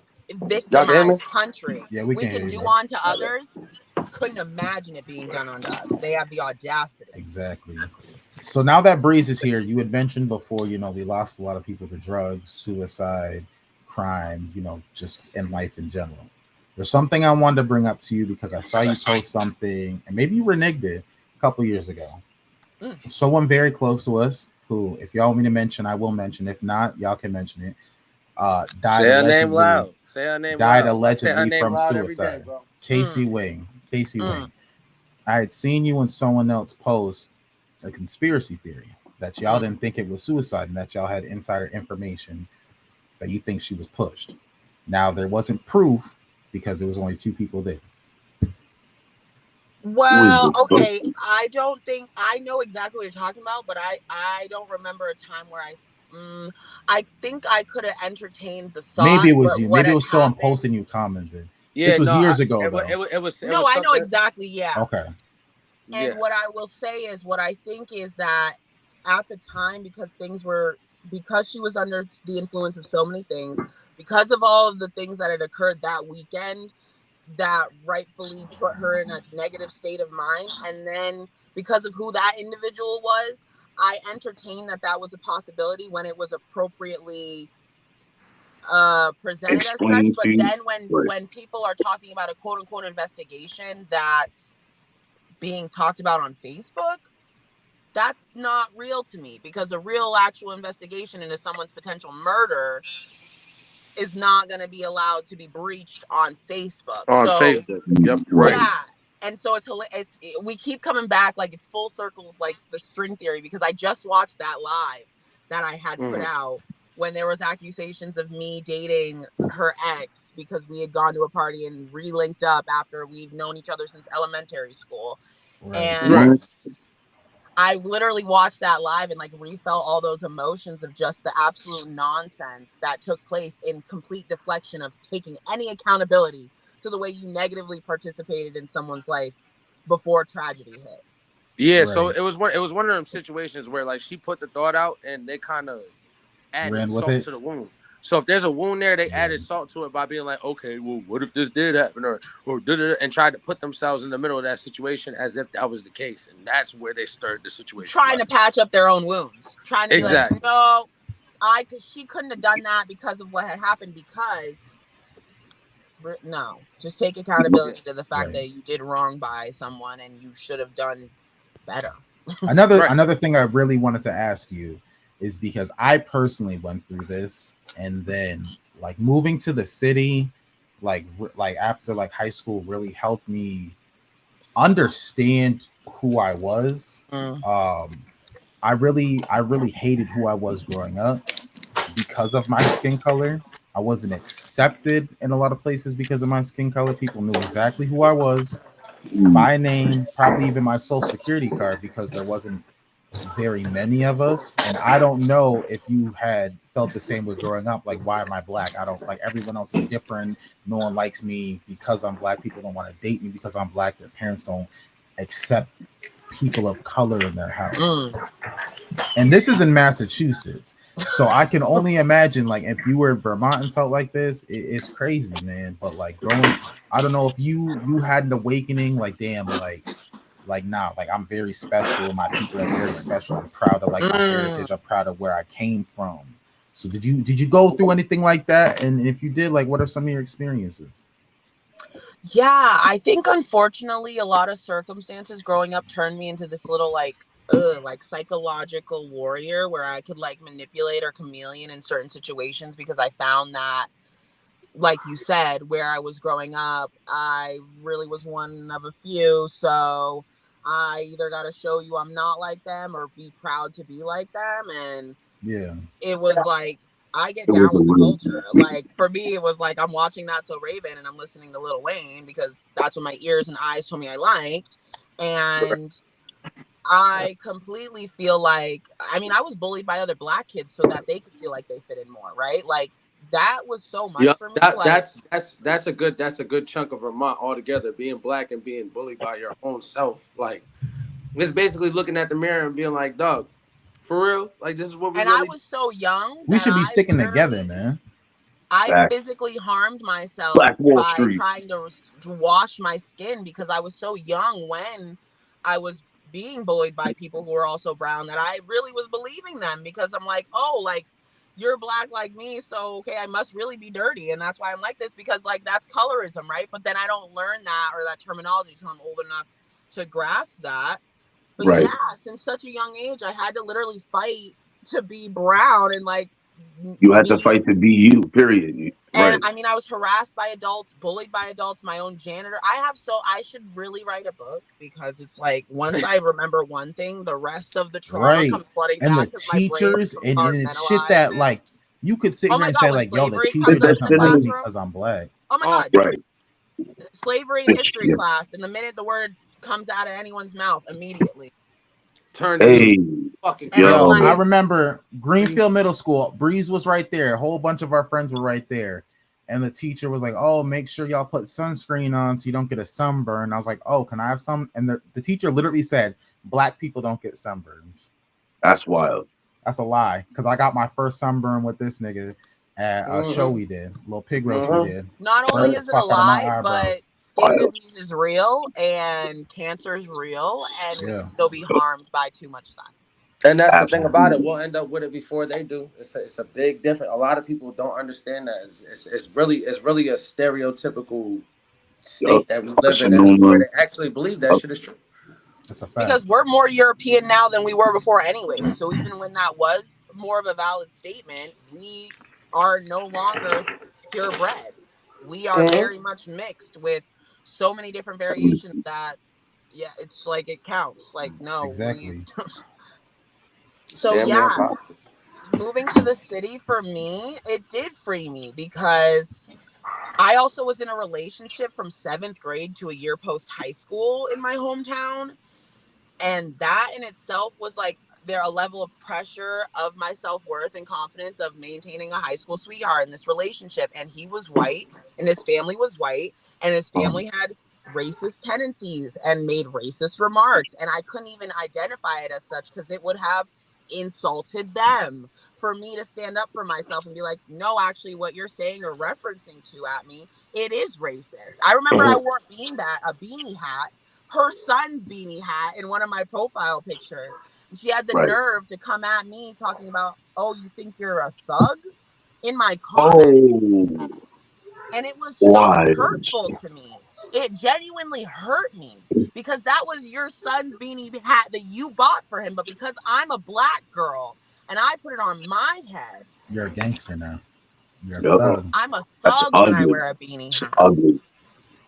Y'all can hear me? victimized country. yeah, we We can can hear do you. on to others. Couldn't imagine it being done unto us. They have the audacity. Exactly. So now that Breeze is here, you had mentioned before, we lost a lot of people to drugs, suicide, crime, just in life in general. There's something I wanted to bring up to you because I saw you post something, and maybe you reneged it a couple years ago. Mm. Someone very close to us, who, if y'all want me to mention, I will mention. If not, y'all can mention it. Died Say her name allegedly. loud. Say her name Died loud. I say her allegedly name from loud every day, suicide. bro. Casey Wing. Casey Mm. Wing. I had seen you and someone else post a conspiracy theory that y'all didn't think it was suicide and that y'all had insider information that you think she was pushed. Now there wasn't proof because there was only two people there. Well, okay. I don't think I know exactly what you're talking about, but I don't remember a time where I think I could have entertained the Maybe thought, it was but you. what Maybe it had was someone happened? posting you commented. This Yeah, was no, years ago though. it No, was I know something. exactly. Yeah. Okay. Yeah. And what I will say is, what I think is that at the time, because she was under the influence of so many things, because of all of the things that had occurred that weekend, that rightfully put her in a negative state of mind. And then because of who that individual was, I entertained that was a possibility when it was appropriately presented as such. Explain to But you. then Right. when people are talking about a quote unquote investigation that's being talked about on Facebook, that's not real to me, because a real actual investigation into someone's potential murder is not going to be allowed to be breached on Facebook. On So Facebook. Yep, you're right. Right. yeah. And so we keep coming back, like it's full circles, like the string theory, because I just watched that live that I had put out when there was accusations of me dating her ex because we had gone to a party and re-linked up after we've known each other since elementary school. Right. And Right. I literally watched that live and like refelt all those emotions of just the absolute nonsense that took place, in complete deflection of taking any accountability to the way you negatively participated in someone's life before tragedy hit. Yeah, so Right. it was one of them situations where like she put the thought out and they kind of added Ran with salt it. to the wound. So if there's a wound there, they Yeah. added salt to it by being like, okay, well, what if this did happen, or did it, and tried to put themselves in the middle of that situation as if that was the case, and that's where they stirred the situation Trying up. to patch up their own wounds, trying to be like, Right. Exactly. no, she couldn't have done that because of what had happened, because no, just take Yeah. accountability to the fact Right. that you did wrong by someone and you should have done better. Another Right. another thing I really wanted to ask you is because I personally went through this, and then like moving to the city, like after like high school, really helped me understand who I was. Mm. Um, I really hated who I was growing up because of my skin color. I wasn't accepted in a lot of places because of my skin color. People knew exactly who I was Mm. by name, probably even my social security card, because there wasn't very many of us. And I don't know if you had felt the same way growing up. Like, why am I black? I don't like, everyone else is different. No one likes me because I'm black. People don't want to date me because I'm black. Their parents don't accept people of color in their house. Mm. And this is in Massachusetts. So I can only imagine, like, if you were in Vermont and felt like this, it's crazy, man. But like growing, I don't know if you had an awakening, like, damn, like nah, like I'm very special. My people are very special. I'm proud of like my Mm. heritage. I'm proud of where I came from. So did you go through anything like that? And if you did, like, what are some of your experiences? Yeah, I think unfortunately a lot of circumstances growing up turned me into this little like psychological warrior where I could like manipulate or chameleon in certain situations, because I found that, like you said, where I was growing up, I really was one of a few. So I either got to show you I'm not like them or be proud to be like them. And Yeah, it was like, I get It was down a with the win. culture. Like for me, it was like I'm watching Not So Raven and I'm listening to Lil Wayne because that's what my ears and eyes told me I liked. And I completely feel like, I mean, I was bullied by other black kids so that they could feel like they fit in more, right? Like that was so much Yeah, for me. Like, that's a good chunk of Vermont altogether. Being black and being bullied by your own self, like it's basically looking at the mirror and being like, "Dog, for real? Like this is what we and I really." was so young We that should be sticking together, man. I Back physically harmed myself Black Wall by Street. trying to wash my skin because I was so young when I was being bullied by people who were also brown that I really was believing them because I'm like, oh, like you're black like me, so okay, I must really be dirty, and that's why I'm like this because like that's colorism, right? But then I don't learn that or that terminology until I'm old enough to grasp that. But Right. yeah, since such a young age, I had to literally fight to be brown and like You had to be. fight to be you, period. And Right. I mean, I was harassed by adults, bullied by adults, my own janitor. I should really write a book because it's like once I remember one thing, the rest of the trauma Right. comes flooding And the back because my brain is teachers, and it's shit compartmentalized. that like you could sit Oh here my and God, say when like, yo, the slavery teacher comes up in the doesn't like me classroom, because I'm black. oh my Oh, God, Right. slavery It's, history yeah. class, and the minute the word comes out of anyone's mouth, immediately. turn to you, Hey, fucking And I'm Yo, yo. I like, remember Greenfield Middle School. Breeze was right there. A whole bunch of our friends were right there. And the teacher was like, oh, make sure y'all put sunscreen on so you don't get a sunburn. I was like, oh, can I have some? And the teacher literally said, black people don't get sunburns. That's wild. That's a lie. Because I got my first sunburn with this nigga at a show we did. A little pig roast we did. not only Burned the is it a fuck out of my lie, but eyebrows. skin Wild. disease is real and cancer is real, and we Yeah. can still be harmed by too much sun. And that's the thing about it. Absolutely. We'll end up with it before they do. It's a big difference. A lot of people don't understand that. It's really a stereotypical Yup. state that we live in as to where Carcinoma. they actually believe that shit is true. That's a fact. Because we're more European now than we were before anyway. So even when that was more of a valid statement, we are no longer purebred. We are Mm-hmm. very much mixed with so many different variations that yeah, it's like it counts. Like no, we Exactly. so Damn near yeah, impossible. moving to the city for me, it did free me because I also was in a relationship from 7th grade to a year post high school in my hometown. And that in itself was like there a level of pressure of my self-worth and confidence of maintaining a high school sweetheart in this relationship. And he was white and his family was white and his family had racist tendencies and made racist remarks. And I couldn't even identify it as such because it would have insulted them for me to stand up for myself and be like, no, actually what you're saying or referencing to at me, it is racist. I remember I wore a beanie hat, her son's beanie hat in one of my profile pictures. And she had the Right. nerve to come at me talking about, oh, you think you're a thug in my comments. Oh, And it was so why? hurtful to me. It genuinely hurt me because that was your son's beanie hat that you bought for him. But because I'm a black girl and I put it on my head, You're a gangster now. You're a Yup. thug. I'm a That's thug when I ugly. wear a beanie It's hat. ugly.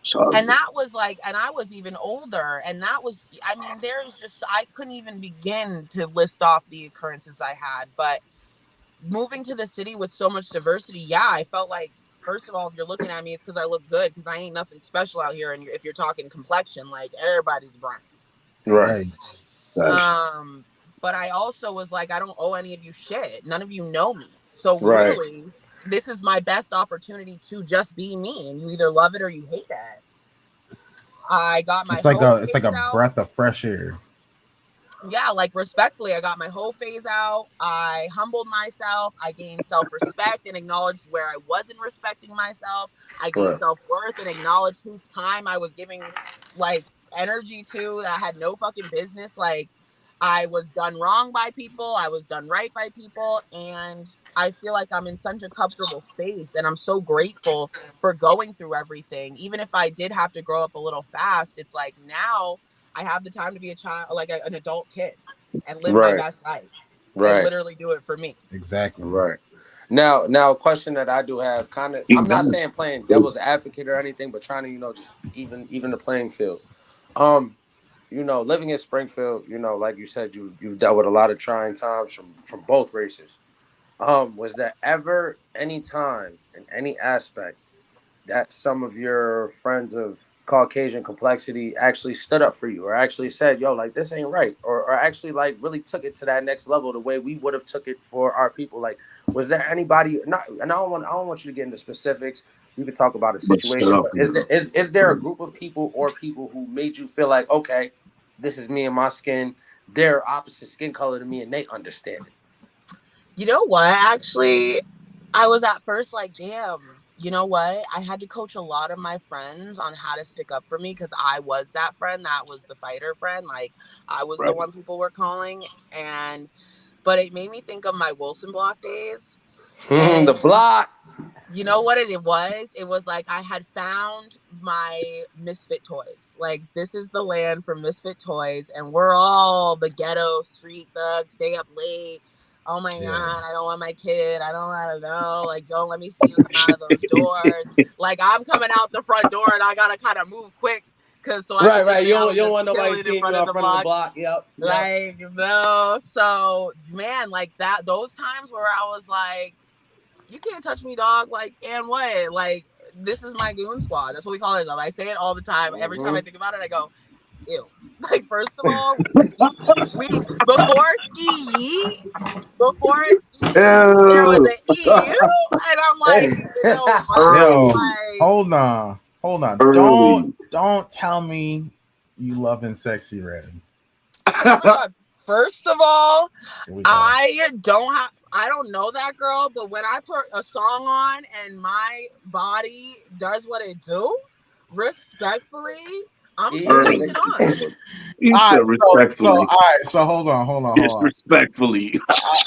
It's And ugly. that was like, and I was even older, and that was, I mean, there's just, I couldn't even begin to list off the occurrences I had. But moving to the city with so much diversity, yeah, I felt like, first of all, if you're looking at me, it's because I look good, because I ain't nothing special out here. And if you're talking complexion, like everybody's brown. Right. Right. Guys. But I also was like, I don't owe any of you shit. None of you know me. So Right. really, this is my best opportunity to just be me, and you either love it or you hate it. I got my whole It's like phase a out. breath of fresh air. Yeah, like respectfully, I got my whole phase out. I humbled myself. I gained self-respect and acknowledged where I wasn't respecting myself. I gained Right. self-worth and acknowledged whose time I was giving like energy to that I had no fucking business. Like I was done wrong by people. I was done right by people. And I feel like I'm in such a comfortable space. And I'm so grateful for going through everything. Even if I did have to grow up a little fast, it's like now I have the time to be a child, like an adult kid, and live my Right. best life and Right. literally do it for me. Exactly. Right. Now, a question that I do have, kind of, You I'm not better. saying playing devil's advocate or anything, but trying to, just even the playing field. Um, living in Springfield, like you said, you've dealt with a lot of trying times from both races. Was there ever any time in any aspect that some of your friends of Caucasian complexity actually stood up for you, or actually said, yo, like, this ain't right, or actually like really took it to that next level the way we would have took it for our people? Like, was there anybody, not, and I don't want you to get into specifics, you can talk about a But stood situation, up but for you. is there a group of people or people who made you feel like, okay, this is me and my skin, they're opposite skin color to me and they understand it? You know what? Actually, I was at first like, damn, you know what? I had to coach a lot of my friends on how to stick up for me because I was that friend that was the fighter friend. Like, I was the Right. one people were calling. But it made me think of my Wilson Block days. The And block. you know what it was? It was like I had found my misfit toys. Like, this is the land for misfit toys, and we're all the ghetto street thugs, stay up late. Oh my God, I don't want my kid. I don't want to know. Like, don't let me see you come out of those doors. Like, I'm coming out the front door and I got to kind of move quick so I Right, could just right. say I You was don't just want nobody chilling in seeing front you of out the front of the block. block. Yep. Like, no. So, man, like that, those times where I was like, you can't touch me, dog. Like, and what? Like, this is my goon squad. That's what we call it. I say it all the time. Every time I think about it, I go, ew. Like, first of all, we before ski, there was Ew. an ew, and I'm like, ew, mom. Yo, Like, hold on, hold on. Early. Don't tell me you loving Sexy Red. oh my God. First of all, Here we go. I don't know that girl, but when I put a song on and my body does what it do, respectfully, I'm putting that Early. shit on. You All right, said so respectfully. all right, so hold on. Disrespectfully.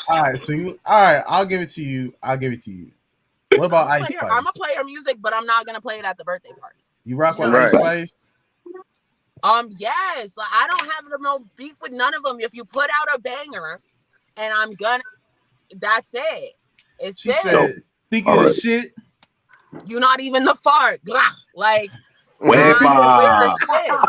All right, all right, I'll give it to you. What about Ice I'm gonna Spice? play her music, but I'm not gonna play it at the birthday party. You rock You with know what Ice I Right. mean? Spice? Yes. Like, I don't have no beef with none of them. If you put out a banger, and I'm gonna, that's it. It's She it. Yo, said, "Think all of the right. shit." You're not even the fart. Glah. Like, I'm with the Wepa. shit.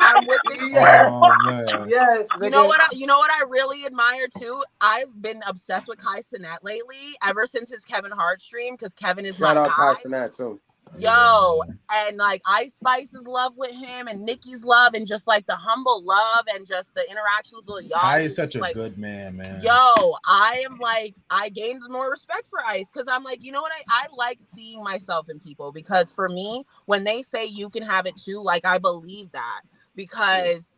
I'm with the shit. Yes. Oh man, Yes, nigga. You know what I really admire too? I've been obsessed with Kai Cenat lately, ever since his Kevin Hart stream, because Kevin is Shout my out guy. Kai Cenat too. Yo, and like Ice Spice's love with him and Nikki's love and just like the humble love and just the interactions with y'all. Kai It's is such just a like, good man, man. yo, I am like, I gained more respect for Ice because I'm like, you know what? I like seeing myself in people because for me, when they say you can have it too, like I believe that because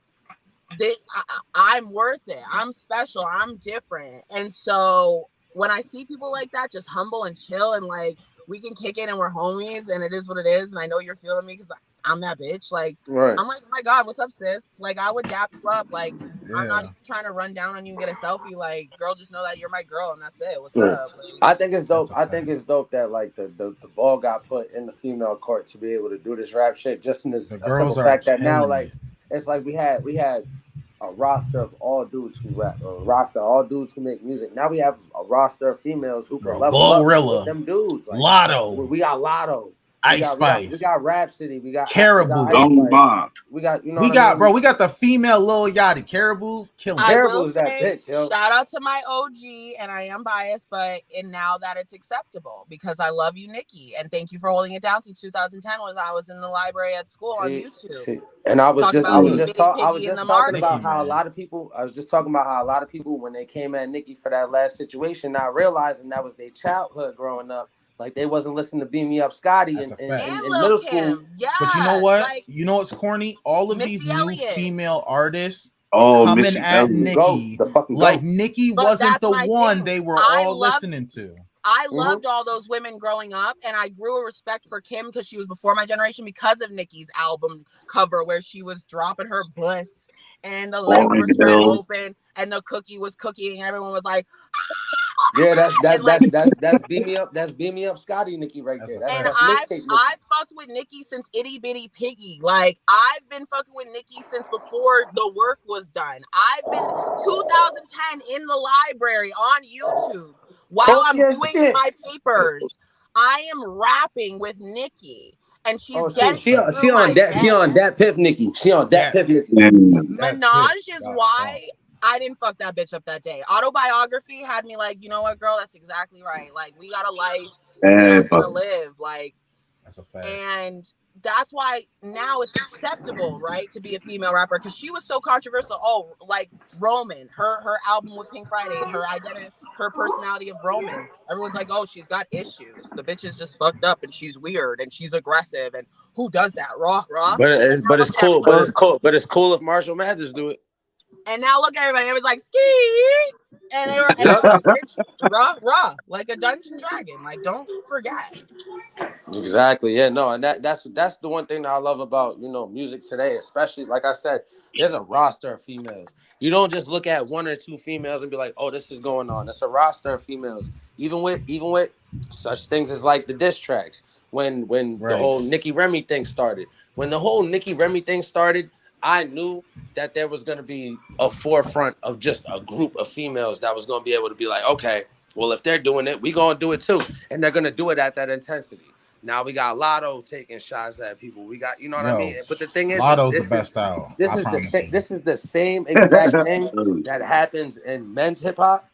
I'm worth it. I'm special. I'm different. And so when I see people like that, just humble and chill and like, we can kick it and we're homies and it is what it is. And I know you're feeling me because I'm that bitch. Like, Right. I'm like, oh my God, what's up, sis? Like, I would dap you up. Like, I'm not Yeah, even trying to run down on you and get a selfie. Like, girl, just know that you're my girl and that's it. What's Yeah. up? Like, I think it's that's dope. a I think fact. it's dope that like the ball got put in the female court to be able to do this rap shit. Just in this The a simple girls are fact that now killing like it, it's like we had a roster of all dudes who rap, or a roster of all dudes who make music. Now we have a roster of females who can bro. level up with Glorilla, them dudes. Like Lotto, we got Lotto, Ice we Spice, got Rhapsody, we got Caribou. Ice Don't Spice, bomb. we got, you know We what I got, mean. bro. We got the female Lil Yachty, Caribou, killing I it. will Caribou's that say, bitch, yo. shout out to my OG, and I am biased, but and now that it's acceptable because I love you, Nikki, and thank you for holding it down since 2010 when I was in the library at school on YouTube. See, and I was Talked just, I about was itty Mm. just bitty talk, I was piggy in the just talking market. about Nikki, how a man. lot of people. I was just talking about how a lot of people, when they came at Nikki for that last situation, not realizing that was their childhood growing up. Like they wasn't listening to "Beam Me Up, Scotty" That's a fact. And in Lil middle school. Kim, But you know yes, what? like You know what's corny? All of these Missy new Elliott. female artists Oh, coming Missy at The Elliott. goat, Nikki the fucking like goat. Nikki But wasn't that's the my one thing. they were all listening to. I Mm-hmm. loved all those women growing up, and I grew a respect for Kim because she was before my generation because of Nicki's album cover where she was dropping her bust and the legs were Orange spread Hill. open and the cookie was cooking and everyone was like, Yeah, and like, that's "Beam Me Up." That's "Beam Me Up, Scotty." Nikki right That's there. a That's and fact. that's mixtape Nikki. I fucked with Nicki since Itty Bitty Piggy. Like, I've been fucking with Nicki since before the work was done. I've been 2010 in the library on YouTube while Talk I'm your doing shit. my papers. I am rapping with Nicki, and she's Oh, That's she a getting she me fact. she through on my that she day. on that Piff Nikki. She on that That Piff Nikki. And that Minaj pitch is got off. why I didn't fuck that bitch up that day. Autobiography had me like, you know what, girl, that's exactly right. Like, we got a life and we're fuck. gonna live. Like, That's a fact. and that's why now it's acceptable, right, to be a female rapper, because she was so controversial. Oh, like Roman, her album with Pink Friday, her identity, her personality of Roman. Everyone's like, oh, she's got issues. The bitch is just fucked up and she's weird and she's aggressive. And who does that? Raw. But it's cool. But it's cool if Marshall Mathers do it. And now look at everybody. It was like ski, and they were like, bitch, raw, like a dungeon dragon. Like, don't forget. Exactly. Yeah. No. And that's the one thing that I love about music today, especially like I said, there's a roster of females. You don't just look at one or two females and be like, oh, this is going on. It's a roster of females. Even with such things as like the diss tracks. When the whole Nicki Remy thing started. When the whole Nicki Remy thing started, I knew that there was going to be a forefront of just a group of females that was going to be able to be like, okay, well, if they're doing it, we going to do it too. And they're going to do it at that intensity. Now we got Lotto taking shots at people. We got, you know what I mean? But the thing is, Lotto's the best style. This is the same exact thing that happens in men's hip hop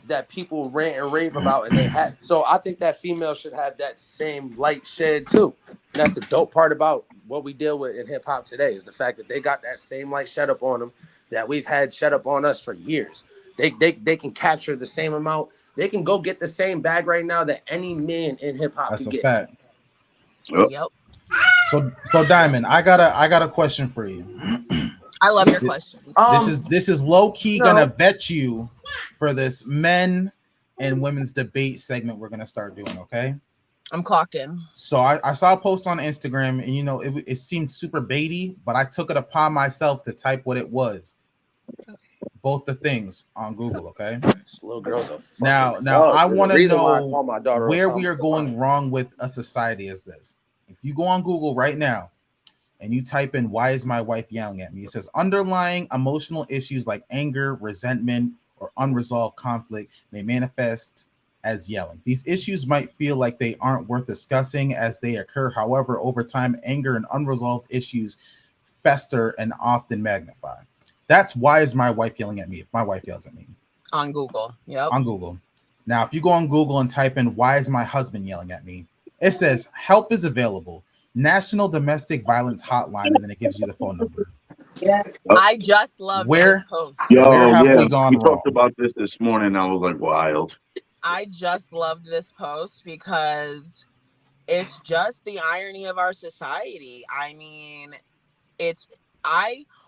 that people rant and rave about, and they had. So I think that females should have that same light shed too. And that's the dope part about what we deal with in hip hop today, is the fact that they got that same light shed up on them that we've had shed up on us for years. They can capture the same amount. They can go get the same bag right now that any man in hip hop can get. That's a fact. Yep. So Diamond, I got a question for you. I love your question. This is low key gonna vet you for this men and women's debate segment we're gonna start doing. Okay, I'm clocked in. So I saw a post on Instagram, and it seemed super baity, but I took it upon myself to type what it was. Both the things on Google. Okay. This little girl's a now I want to know where we are going wrong with a society as this. If you go on Google right now and you type in, why is my wife yelling at me? It says underlying emotional issues like anger, resentment, or unresolved conflict may manifest as yelling. These issues might feel like they aren't worth discussing as they occur. However, over time, anger and unresolved issues fester and often magnify. That's why is my wife yelling at me if my wife yells at me. On Google. Yep. On Google. Now, if you go on Google and type in, why is my husband yelling at me? It says help is available. National Domestic Violence Hotline, and then it gives you the phone number. Yeah. I just love where post. Where have we gone wrong? We talked about this morning. I was like, wild. I just loved this post because it's just the irony of our society. I mean,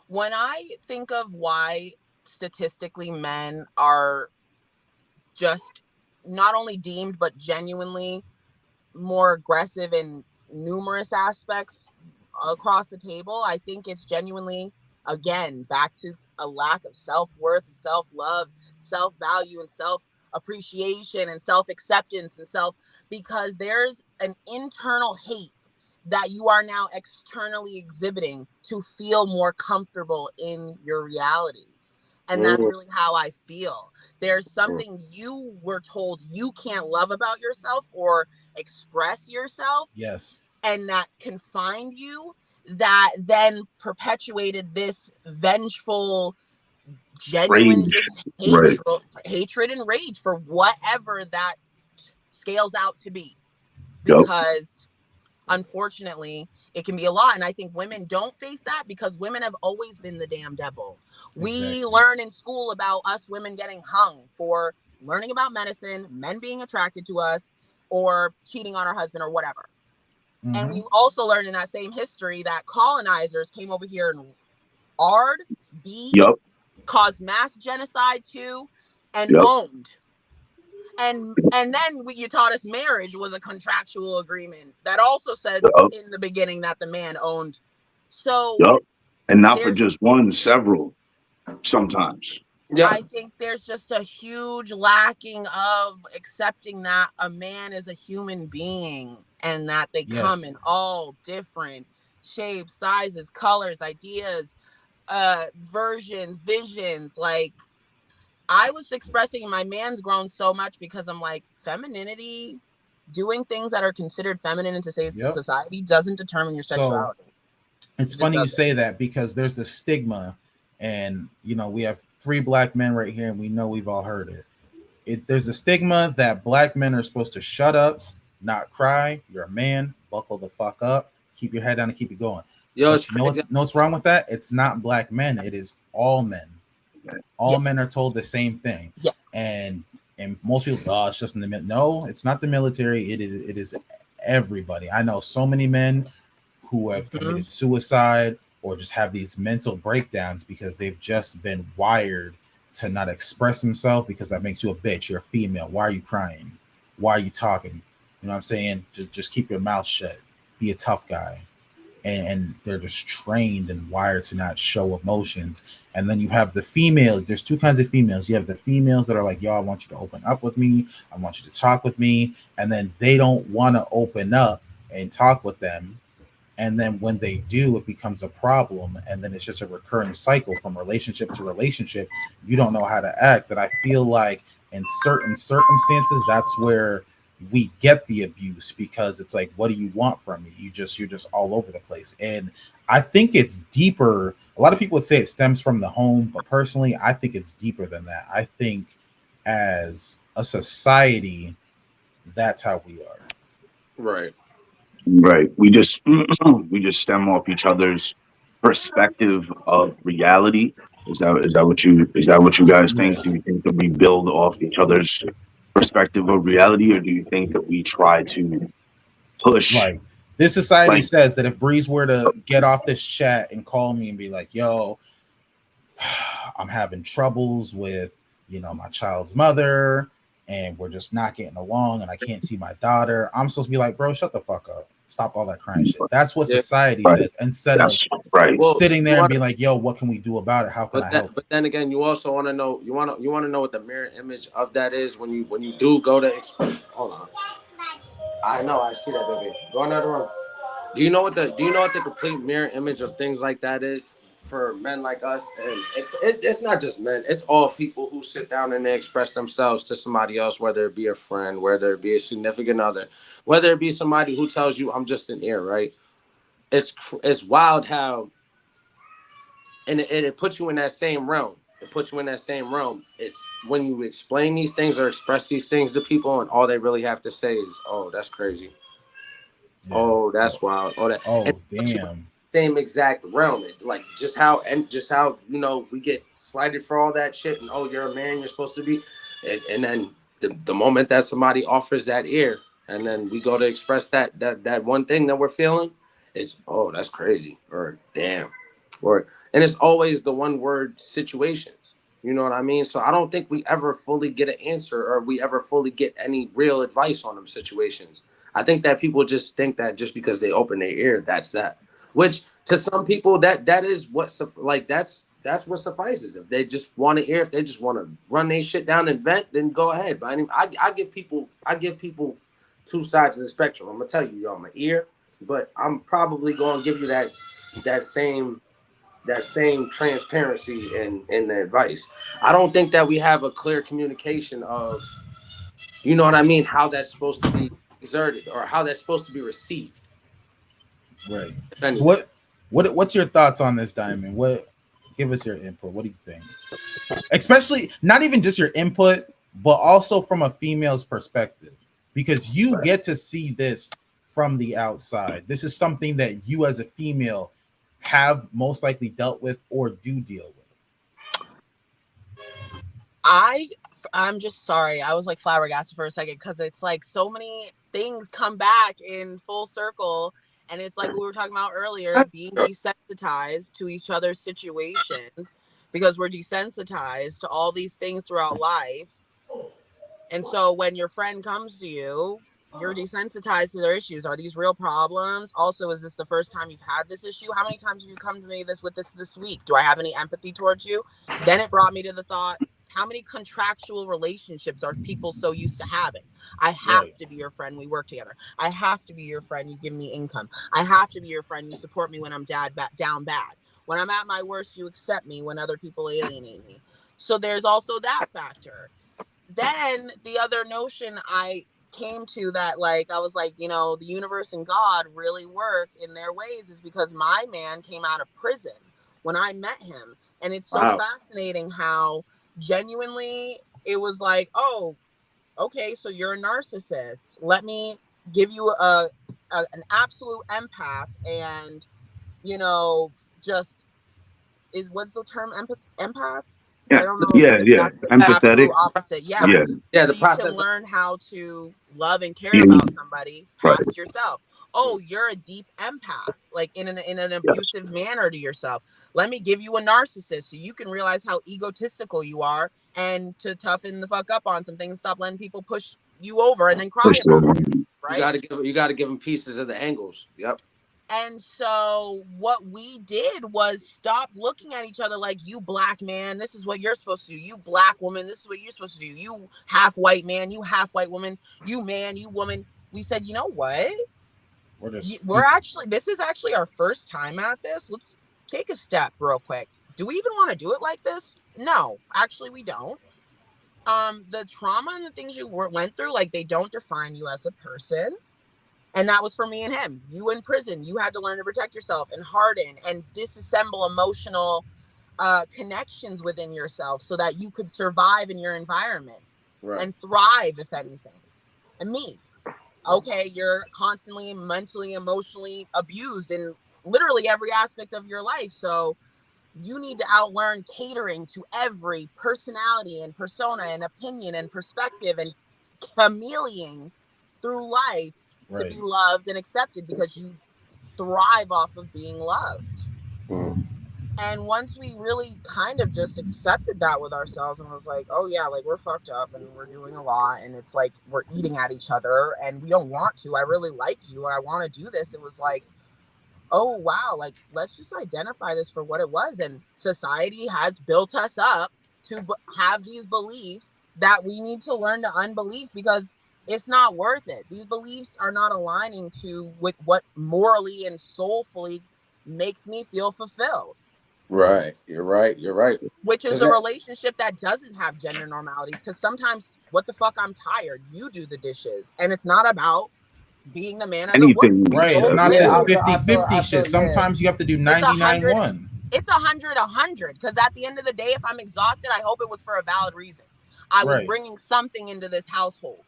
when I think of why statistically men are just not only deemed but genuinely more aggressive in numerous aspects across the table, I think it's genuinely, again, back to a lack of self-worth and self-love, self-value and self-appreciation and self-acceptance and because there's an internal hate that you are now externally exhibiting to feel more comfortable in your reality. And that's really how I feel. There's something you were told you can't love about yourself or express yourself. Yes. And that confined you, that then perpetuated this vengeful, genuine hatred and rage for whatever that scales out to be. Because unfortunately, it can be a lot. And I think women don't face that because women have always been the damn devil. We learn in school about us women getting hung for learning about medicine, men being attracted to us, or cheating on our husband or whatever. Mm-hmm. And we also learn in that same history that colonizers came over here and caused mass genocide too, and owned. And then you taught us marriage was a contractual agreement that also said in the beginning that the man owned. So and not for just one, several sometimes. I think there's just a huge lacking of accepting that a man is a human being and that they come in all different shapes, sizes, colors, ideas, versions, visions. Like, I was expressing my man's grown so much because I'm like, femininity, doing things that are considered feminine in today's society doesn't determine your sexuality. It's funny you say that because there's the stigma, and we have 3 black men right here, and we know we've all heard it. There's a stigma that black men are supposed to shut up, not cry. You're a man, buckle the fuck up, keep your head down and keep it going. Yo, But you know what's wrong with that? It's not black men. It is all men. All men are told the same thing. Yeah. And most people, oh, it's just in the military. No, it's not the military. It is everybody. I know so many men who have committed suicide or just have these mental breakdowns because they've just been wired to not express themselves, because that makes you a bitch. You're a female. Why are you crying? Why are you talking? You know what I'm saying? Just keep your mouth shut. Be a tough guy. And they're just trained and wired to not show emotions. And then you have the females. There's two kinds of females. You have the females that are like, yo, I want you to open up with me. I want you to talk with me. And then they don't want to open up and talk with them. And then when they do, it becomes a problem. And then it's just a recurring cycle from relationship to relationship. You don't know how to act. That I feel like in certain circumstances, that's where we get the abuse, because it's like, what do you want from me? You're just all over the place. And I think it's deeper. A lot of people would say it stems from the home, but personally, I think it's deeper than that. I think as a society, that's how we are. Right. We just stem off each other's perspective of reality. Is that what you guys think? Yeah. Do you think that we build off each other's perspective of reality, or do you think that we try to push? Like, this society Like, says that if Breeze were to get off this chat and call me and be like, yo, I'm having troubles with, my child's mother, and we're just not getting along, and I can't see my daughter, I'm supposed to be like, bro, shut the fuck up. Stop all that crying shit. That's what society says, instead of sitting there and being like, yo, what can we do about it? How can I help? But then again, you also want to know, you want to know what the mirror image of that is when you do go to hold on. I know, I see that, baby. Go in that room. Do you know what the complete mirror image of things like that is for men like us? And it's not just men. It's all people who sit down and they express themselves to somebody else, whether it be a friend, whether it be a significant other, whether it be somebody who tells you I'm just an ear, right? It's wild how, and it puts you in that same realm. It's when you explain these things or express these things to people, and all they really have to say is, "Oh, that's crazy." Yeah. Oh, that's wild. Oh, that. Oh, and damn. Same exact realm. Like just how we get slighted for all that shit, and oh, you're a man, you're supposed to be, and then the moment that somebody offers that ear, and then we go to express that one thing that we're feeling, it's, oh, that's crazy, or damn, or, and it's always the one word situations. You know what I mean? So I don't think we ever fully get an answer, or we ever fully get any real advice on them situations. I think that people just think that just because they open their ear, that's that. Which to some people that is what, like, that's what suffices. If they just want to hear, if they just want to run their shit down and vent, then go ahead. But I give people two sides of the spectrum. I'm gonna tell you, yo, my ear, but I'm probably gonna give you that same transparency in the advice. I don't think that we have a clear communication of, you know what I mean, how that's supposed to be exerted or how that's supposed to be received. Right. So what's your thoughts on this, Diamond? Give us your input. What do you think? Especially not even just your input, but also from a female's perspective, because you get to see this from the outside. This is something that you as a female have most likely dealt with or do deal with. I'm just sorry. I was like flabbergasted for a second, because it's like so many things come back in full circle. And it's like we were talking about earlier, being desensitized to each other's situations, because we're desensitized to all these things throughout life. And so when your friend comes to you, you're desensitized to their issues. Are these real problems? Also, is this the first time you've had this issue? How many times have you come to me with this week? Do I have any empathy towards you? Then it brought me to the thought, how many contractual relationships are people so used to having? I have to be your friend. We work together. I have to be your friend. You give me income. I have to be your friend. You support me when I'm down bad. When I'm at my worst, you accept me when other people alienate me. So there's also that factor. Then the other notion I came to, that like I was like, the universe and God really work in their ways, is because my man came out of prison when I met him. And it's so fascinating how genuinely it was like, oh, okay, so you're a narcissist. Let me give you an absolute empath, and just what's the term, empath? Because Yeah, I don't know if yeah, yeah. that's the Empathetic. absolute opposite. Yeah. Yeah, Yeah, So the you can process. learn how to love and care you, about somebody right. past yourself. Oh, you're a deep empath, like in an Yes, abusive manner to yourself. Let me give you a narcissist so you can realize how egotistical you are, and to toughen the fuck up on some things, stop letting people push you over and then for cry about sure. it, right? You got to give them pieces of the angles. Yep. And so what we did was stop looking at each other like, you black man, this is what you're supposed to do. You black woman, this is what you're supposed to do. You half white man, you half white woman, you man, you woman. We said, you know what? This is actually our first time at this. Let's take a step real quick. Do we even want to do it like this? No, actually we don't. The trauma and the things you went through, like, they don't define you as a person. And that was for me and him. You in prison, you had to learn to protect yourself and harden and disassemble emotional connections within yourself so that you could survive in your environment and thrive, if anything. And me, okay, you're constantly mentally, emotionally abused in literally every aspect of your life. So you need to outlearn catering to every personality and persona and opinion and perspective and chameleoning through life to be loved and accepted, because you thrive off of being loved. And once we really kind of just accepted that with ourselves and was like, oh yeah, like, we're fucked up and we're doing a lot, and it's like we're eating at each other and we don't want to. I really like you and I want to do this. It was like, oh wow, like, let's just identify this for what it was. And society has built us up to have these beliefs that we need to learn to unbelieve, because it's not worth it. These beliefs are not aligning to with what morally and soulfully makes me feel fulfilled. Right. You're right. You're right. Which is Because a that. relationship that doesn't have gender normalities. Because sometimes, what the fuck, I'm tired, you do the dishes, and it's not about being the man or the woman. Anything. We Right. It's both not Yeah, this do. 50-50 I feel. shit. Yeah. Sometimes you have to do It's 99 100. 1. It's 100. Because at the end of the day, if I'm exhausted, I hope it was for a valid reason. I was Right. bringing something into this household,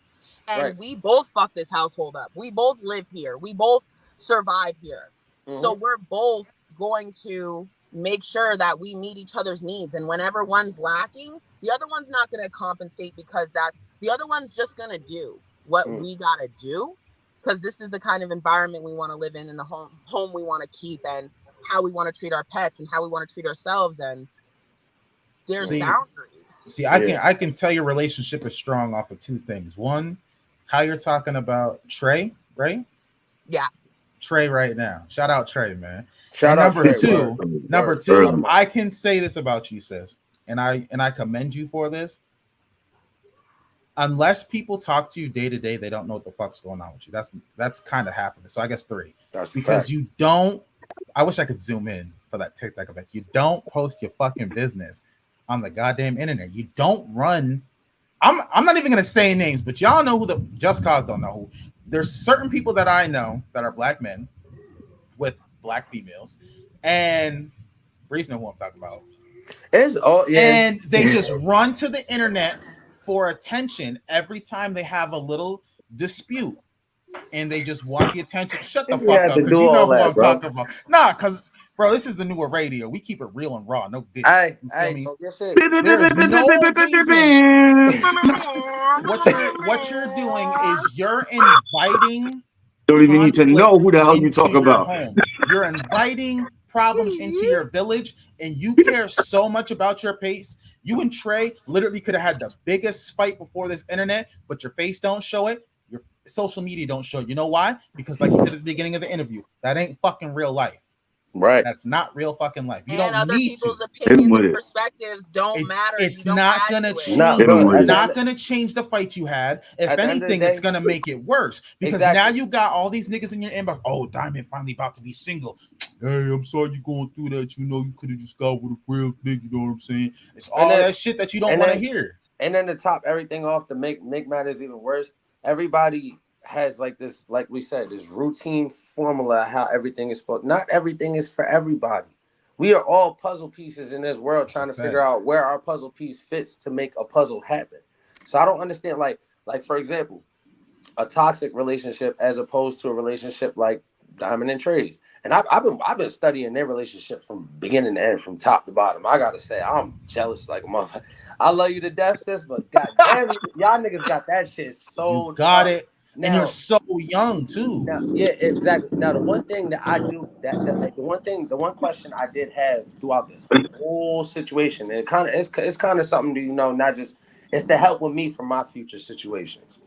Right. and we both fuck this household up. We both live here. We both survive here. So we're both going to make sure that we meet each other's needs. And whenever one's lacking, the other one's not going to compensate, because the other one's just going to do what we got to do, because this is the kind of environment we want to live in, and the home we want to keep, and how we want to treat our pets, and how we want to treat ourselves. And there's See, boundaries. I can tell your relationship is strong off of two things. One, how you're talking about Trey, right? Yeah. Trey right now. Shout out Trey, man. Shout And out Trey. number two, I can say this about you, sis, and I commend you for this. Unless people talk to you day to day, they don't know what the fuck's going on with you. That's kind of half of it. So I guess three. That's because you don't. I wish I could zoom in for that TikTok event. You don't post your fucking business on the goddamn internet. You don't run. I'm not even gonna say names, but y'all know who the Just Cause don't know who. There's certain people that I know that are black men with black females, and Breeze know who I'm talking about. And they just run to the internet for attention every time they have a little dispute, and they just want the attention. Shut the fuck up, because you know who I'm talking about. Nah, because bro, this is the newer radio. We keep it real and raw, no ditching. You feel me? There is no reason. What you're doing is you're inviting Don't even need to know conflict who the hell you into talk your about. home. You're inviting problems into your village, and you care so much about your pace. You and Trey literally could have had the biggest fight before this internet, but your face don't show it. Your social media don't show it. You know why? Because, like you said at the beginning of the interview, that ain't fucking real life. Right. That's not real fucking life. You And don't other need people's to. opinions and perspectives don't matter. It's You don't not add gonna to it. change. It's not gonna change the fight you had. If At the end of the anything, day, it's gonna make it worse, because now Exactly. you got all these niggas in your inbox. Oh, Diamond finally about to be single. Hey, I'm sorry you going through that. You know you could have just got with a real nigga. You know what I'm saying? It's all that shit that you don't want to hear. And then to top everything off, to make matters even worse, everybody has like this, like we said, this routine formula how everything is supposed. Not everything is for everybody. We are all puzzle pieces in this world That's a trying to figure fact. out where our puzzle piece fits to make a puzzle happen. So I don't understand, like for example, a toxic relationship as opposed to a relationship like Diamond and Trey's. And I've been studying their relationship from beginning to end, from top to bottom. I gotta say, I'm jealous like a mother. I love you to death, sis, but goddamn, y'all niggas got that shit You so got tough. it. And you're Now, so young too. yeah, exactly. Now, the one thing that I do the one question I did have throughout this whole situation, and it's kind of something to not just it's to help with me for my future situations.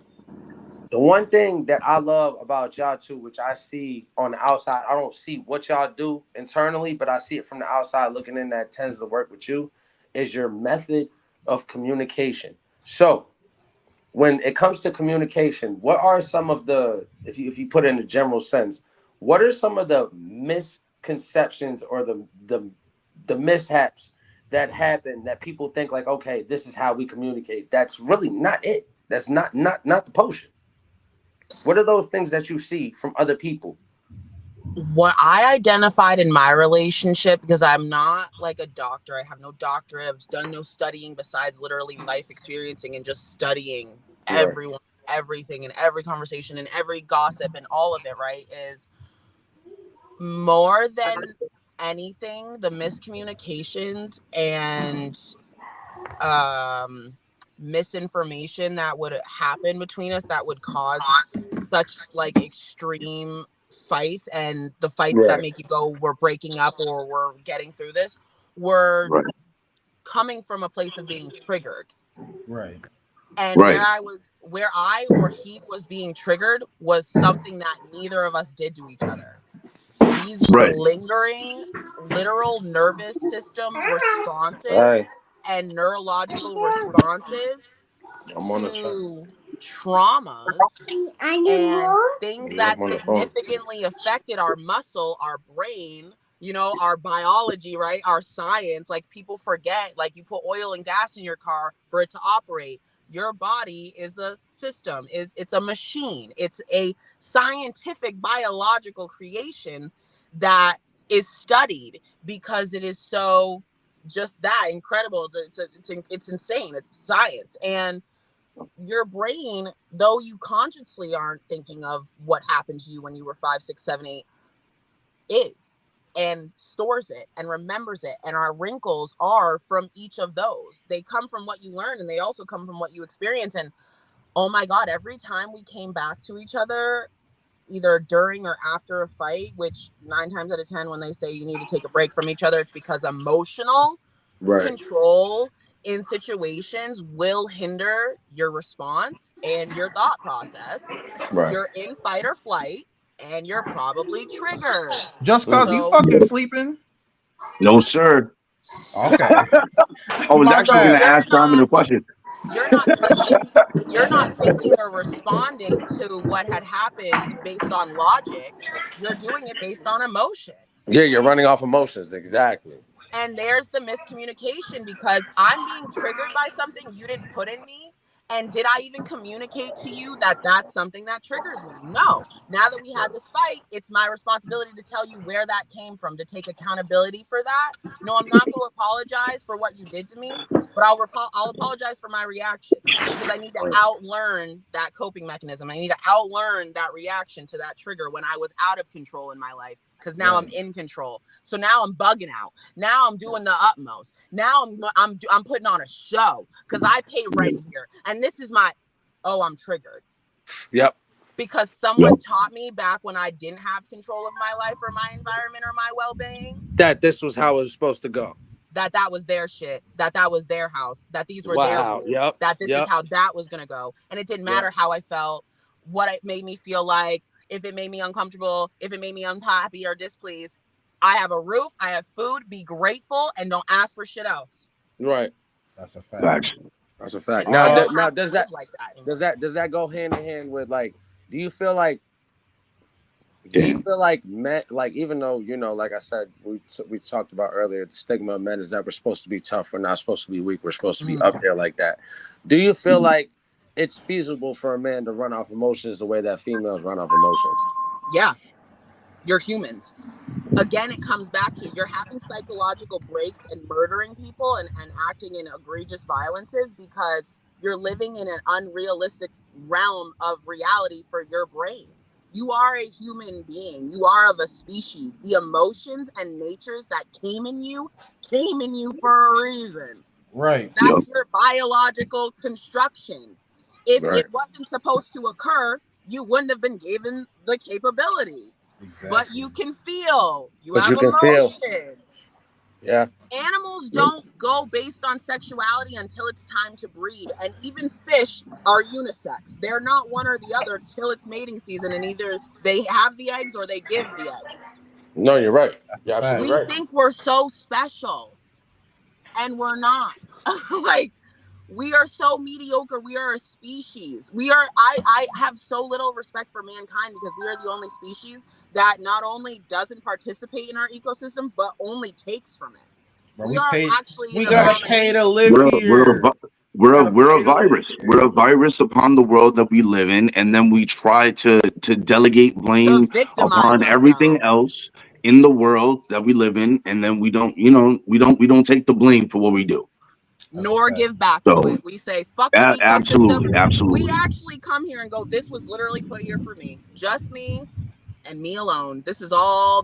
The one thing that I love about y'all too, which I see on the outside, I don't see what y'all do internally, but I see it from the outside looking in that tends to work with you, is your method of communication. So when it comes to communication, what are some of the, if you put it in a general sense, what are some of the misconceptions or the mishaps that happen that people think like, okay, this is how we communicate? That's really not it. That's not the potion. What are those things that you see from other people? What I identified in my relationship, because I'm not like a doctor, I have no doctorate, I've done no studying besides literally life experiencing and just studying Right. everyone, everything, and every conversation and every gossip and all of it, right? Is more than anything, the miscommunications and misinformation that would happen between us that would cause such like extreme fights, and the fights that Right. make you go, we're breaking up or we're getting through this, were Right. coming from a place of being triggered. Right. And Right. where I or he was being triggered was something that neither of us did to each other. These were Right. lingering literal nervous system responses Hey, and neurological responses I'm on the track. to traumas and things Yeah, that I'm on the phone. significantly affected our muscle, our brain, our biology, right? Our science. Like, people forget, like, you put oil and gas in your car for it to operate. Your body is a system, it's a machine. It's a scientific biological creation that is studied because it is so just that incredible. It's insane. It's science. And your brain, though you consciously aren't thinking of what happened to you when you were 5, 6, 7, 8, is and stores it and remembers it. And our wrinkles are from each of those. They come from what you learn, and they also come from what you experience. And oh my God, every time we came back to each other, either during or after a fight, which 9 times out of 10, when they say you need to take a break from each other, it's because emotional Right. control in situations will hinder your response and your thought process. Right. You're in fight or flight, and you're probably triggered. Just cause Mm. you So, fucking sleeping? No, sir. Okay. I was My actually so going to bad. ask Diamond a question. you're not thinking you're not thinking or responding to what had happened based on logic. You're doing it based on emotion. Yeah, you're running off emotions. Exactly. And there's the miscommunication, because I'm being triggered by something you didn't put in me. And did I even communicate to you that that's something that triggers me? No. Now that we had this fight, it's my responsibility to tell you where that came from, to take accountability for that. No, I'm not going to apologize for what you did to me, but I'll apologize for my reaction, because I need to Right. outlearn that coping mechanism. I need to outlearn that reaction to that trigger when I was out of control in my life, because now I'm Right. in control. So now I'm bugging out. Now I'm doing the utmost. Now I'm putting on a show because I pay rent here, and this is my I'm triggered Yep. because Yep. someone taught me back when I didn't have control of my life or my environment or my well-being, That this was how it was supposed to go. that was their shit, that was their house, that these were their Wow. rules, Yep. that this is Yep. how that was gonna go, and it didn't Yep. matter how I felt, what it made me feel like, if it made me uncomfortable, if it made me unhappy or displeased. I have a roof, I have food, be grateful, and don't ask for shit else. Right. That's a fact. Facts. That's a fact. And Now, I Uh don't now have to does live that like that anymore. does that does that go hand in hand with like? Do you feel like Do you Damn. feel like men, like, even though, like I said, we talked about earlier, the stigma of men is that we're supposed to be tough, we're not supposed to be weak, we're supposed to be up there like that. Do you feel like it's feasible for a man to run off emotions the way that females run off emotions? Yeah, you're humans. Again, it comes back to, you're having psychological breaks and murdering people and acting in egregious violences because you're living in an unrealistic realm of reality for your brain. You are a human being. You are of a species. The emotions and natures that came in you for a reason. Right. That's your biological construction. If Right. it wasn't supposed to occur, you wouldn't have been given the capability. Exactly. But you can feel. You But have you can feel. emotion. Yeah. Animals don't go based on sexuality until it's time to breed. And even fish are unisex. They're not one or the other till it's mating season, and either they have the eggs or they give the eggs. No, you're right. That's a You're fact. absolutely We right. think we're so special, and we're not. Like, we are so mediocre. We are a species. I have so little respect for mankind because we are the only species that not only doesn't participate in our ecosystem, but only takes from it. Bro, We are actually we an gotta pay to abomination. live here. We gotta We're a pay to live virus. We're here. a virus upon the world that we live in, and then we try to delegate To blame victimize upon everything ourselves, else in the world that we live in, and then we don't, we don't take the blame for what we do. That's a nor fact. give back to So, it. We say, fuck the ecosystem. absolutely, We absolutely. actually come here and go, this was literally put here for me. Just me and me alone. This was all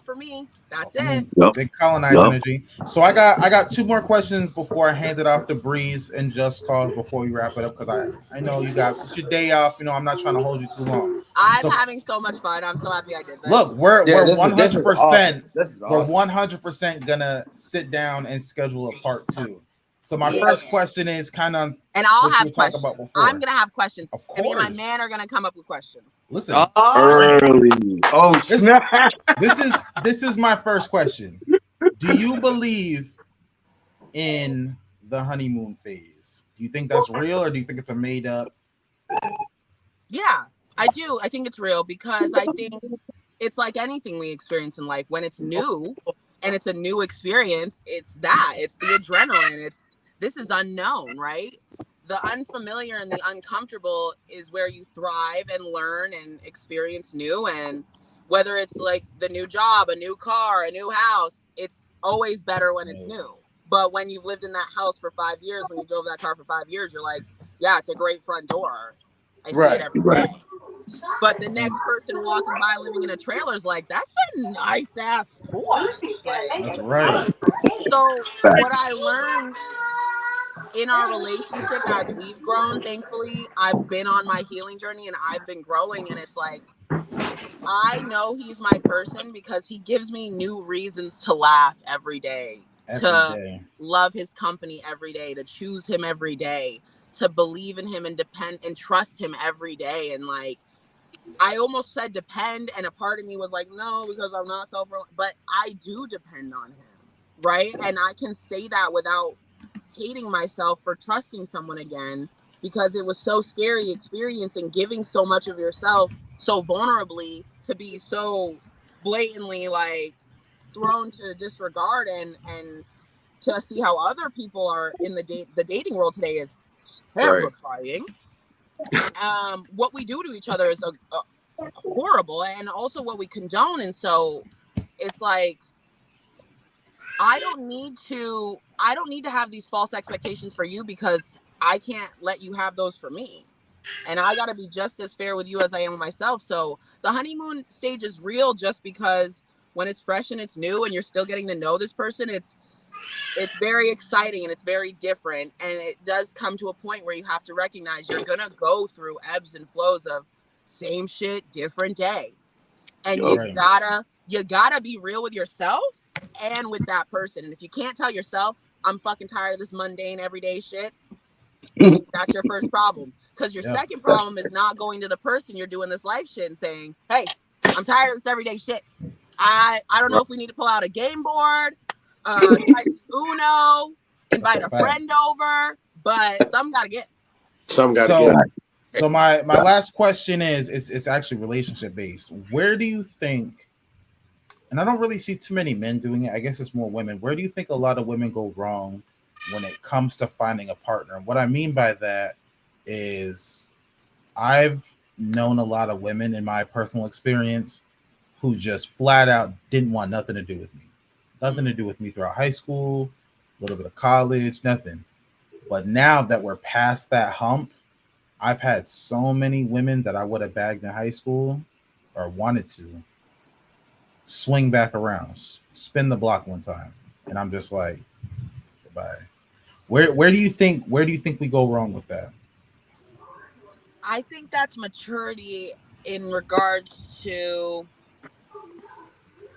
for me. So That's for it. me, Yep, big colonize yep. energy. So I got two more questions before I hand it off to Breeze and Just Cause before we wrap it up because I know you got it's your day off. You know I'm not trying to hold you too long. I'm So having so much fun. I'm so happy I did look, this. we're Yeah, we're this is awesome. 100% This is we're awesome. 100% gonna sit down and schedule a part two. So my Yeah. first question is kind of And I'll what you have were talking about questions. I'm before. going to have questions. Of And me and my course. man are going to come up with questions. Listen, Early. Oh this snap! this is my first question. Do you believe in the honeymoon phase? Do you think that's real or do you think it's a made up? Yeah, I do. I think it's real because I think it's like anything we experience in life. When it's new and it's a new experience, it's the adrenaline. This is unknown, right? The unfamiliar and the uncomfortable is where you thrive and learn and experience new. And whether it's like the new job, a new car, a new house, it's always better when it's new. But when you've lived in that house for 5 years, when you drove that car for 5 years, you're like, yeah, it's a great front door. I see it Right. every Right. day. But the next person walking by living in a trailer is like, that's a nice ass porch. Like, That's right. so what Facts. I learned in our relationship as we've grown, thankfully, I've been on my healing journey and I've been growing. And it's like, I know he's my person because he gives me new reasons to laugh every day, Every to day. love his company every day, to choose him every day, to believe in him and depend and trust him every day. And like, I almost said depend, and a part of me was like, no, because I'm not but I do depend on him, right? And I can say that without hating myself for trusting someone again, because it was so scary experiencing giving so much of yourself so vulnerably to be so blatantly like thrown to disregard and to see how other people are in the dating world today is Right. terrifying. What we do to each other is a horrible, and also what we condone. And so it's like, I don't need to have these false expectations for you because I can't let you have those for me. And I got to be just as fair with you as I am with myself. So the honeymoon stage is real just because when it's fresh and it's new and you're still getting to know this person, it's very exciting and it's very different. And it does come to a point where you have to recognize you're going to go through ebbs and flows of same shit, different day. And Yup. Right. you gotta be real with yourself and with that person. And if you can't tell yourself, I'm fucking tired of this mundane everyday shit, that's your first problem. Because your Yep. second problem is not going to the person you're doing this life shit and saying, hey, I'm tired of this everyday shit. I don't know if we need to pull out a game board, try some Uno, That's invite a a fact. friend over, but something gotta get. Some got to So get. so my last question is it's actually relationship based. Where do you think, and I don't really see too many men doing it, I guess it's more women. Where do you think a lot of women go wrong when it comes to finding a partner? And what I mean by that is I've known a lot of women in my personal experience who just flat out didn't want nothing to do with me. Nothing to do with me throughout high school, a little bit of college, nothing. But now that we're past that hump, I've had so many women that I would have bagged in high school or wanted to swing back around, spin the block one time, and I'm just like, goodbye. Where do you think we go wrong with that? I think that's maturity in regards to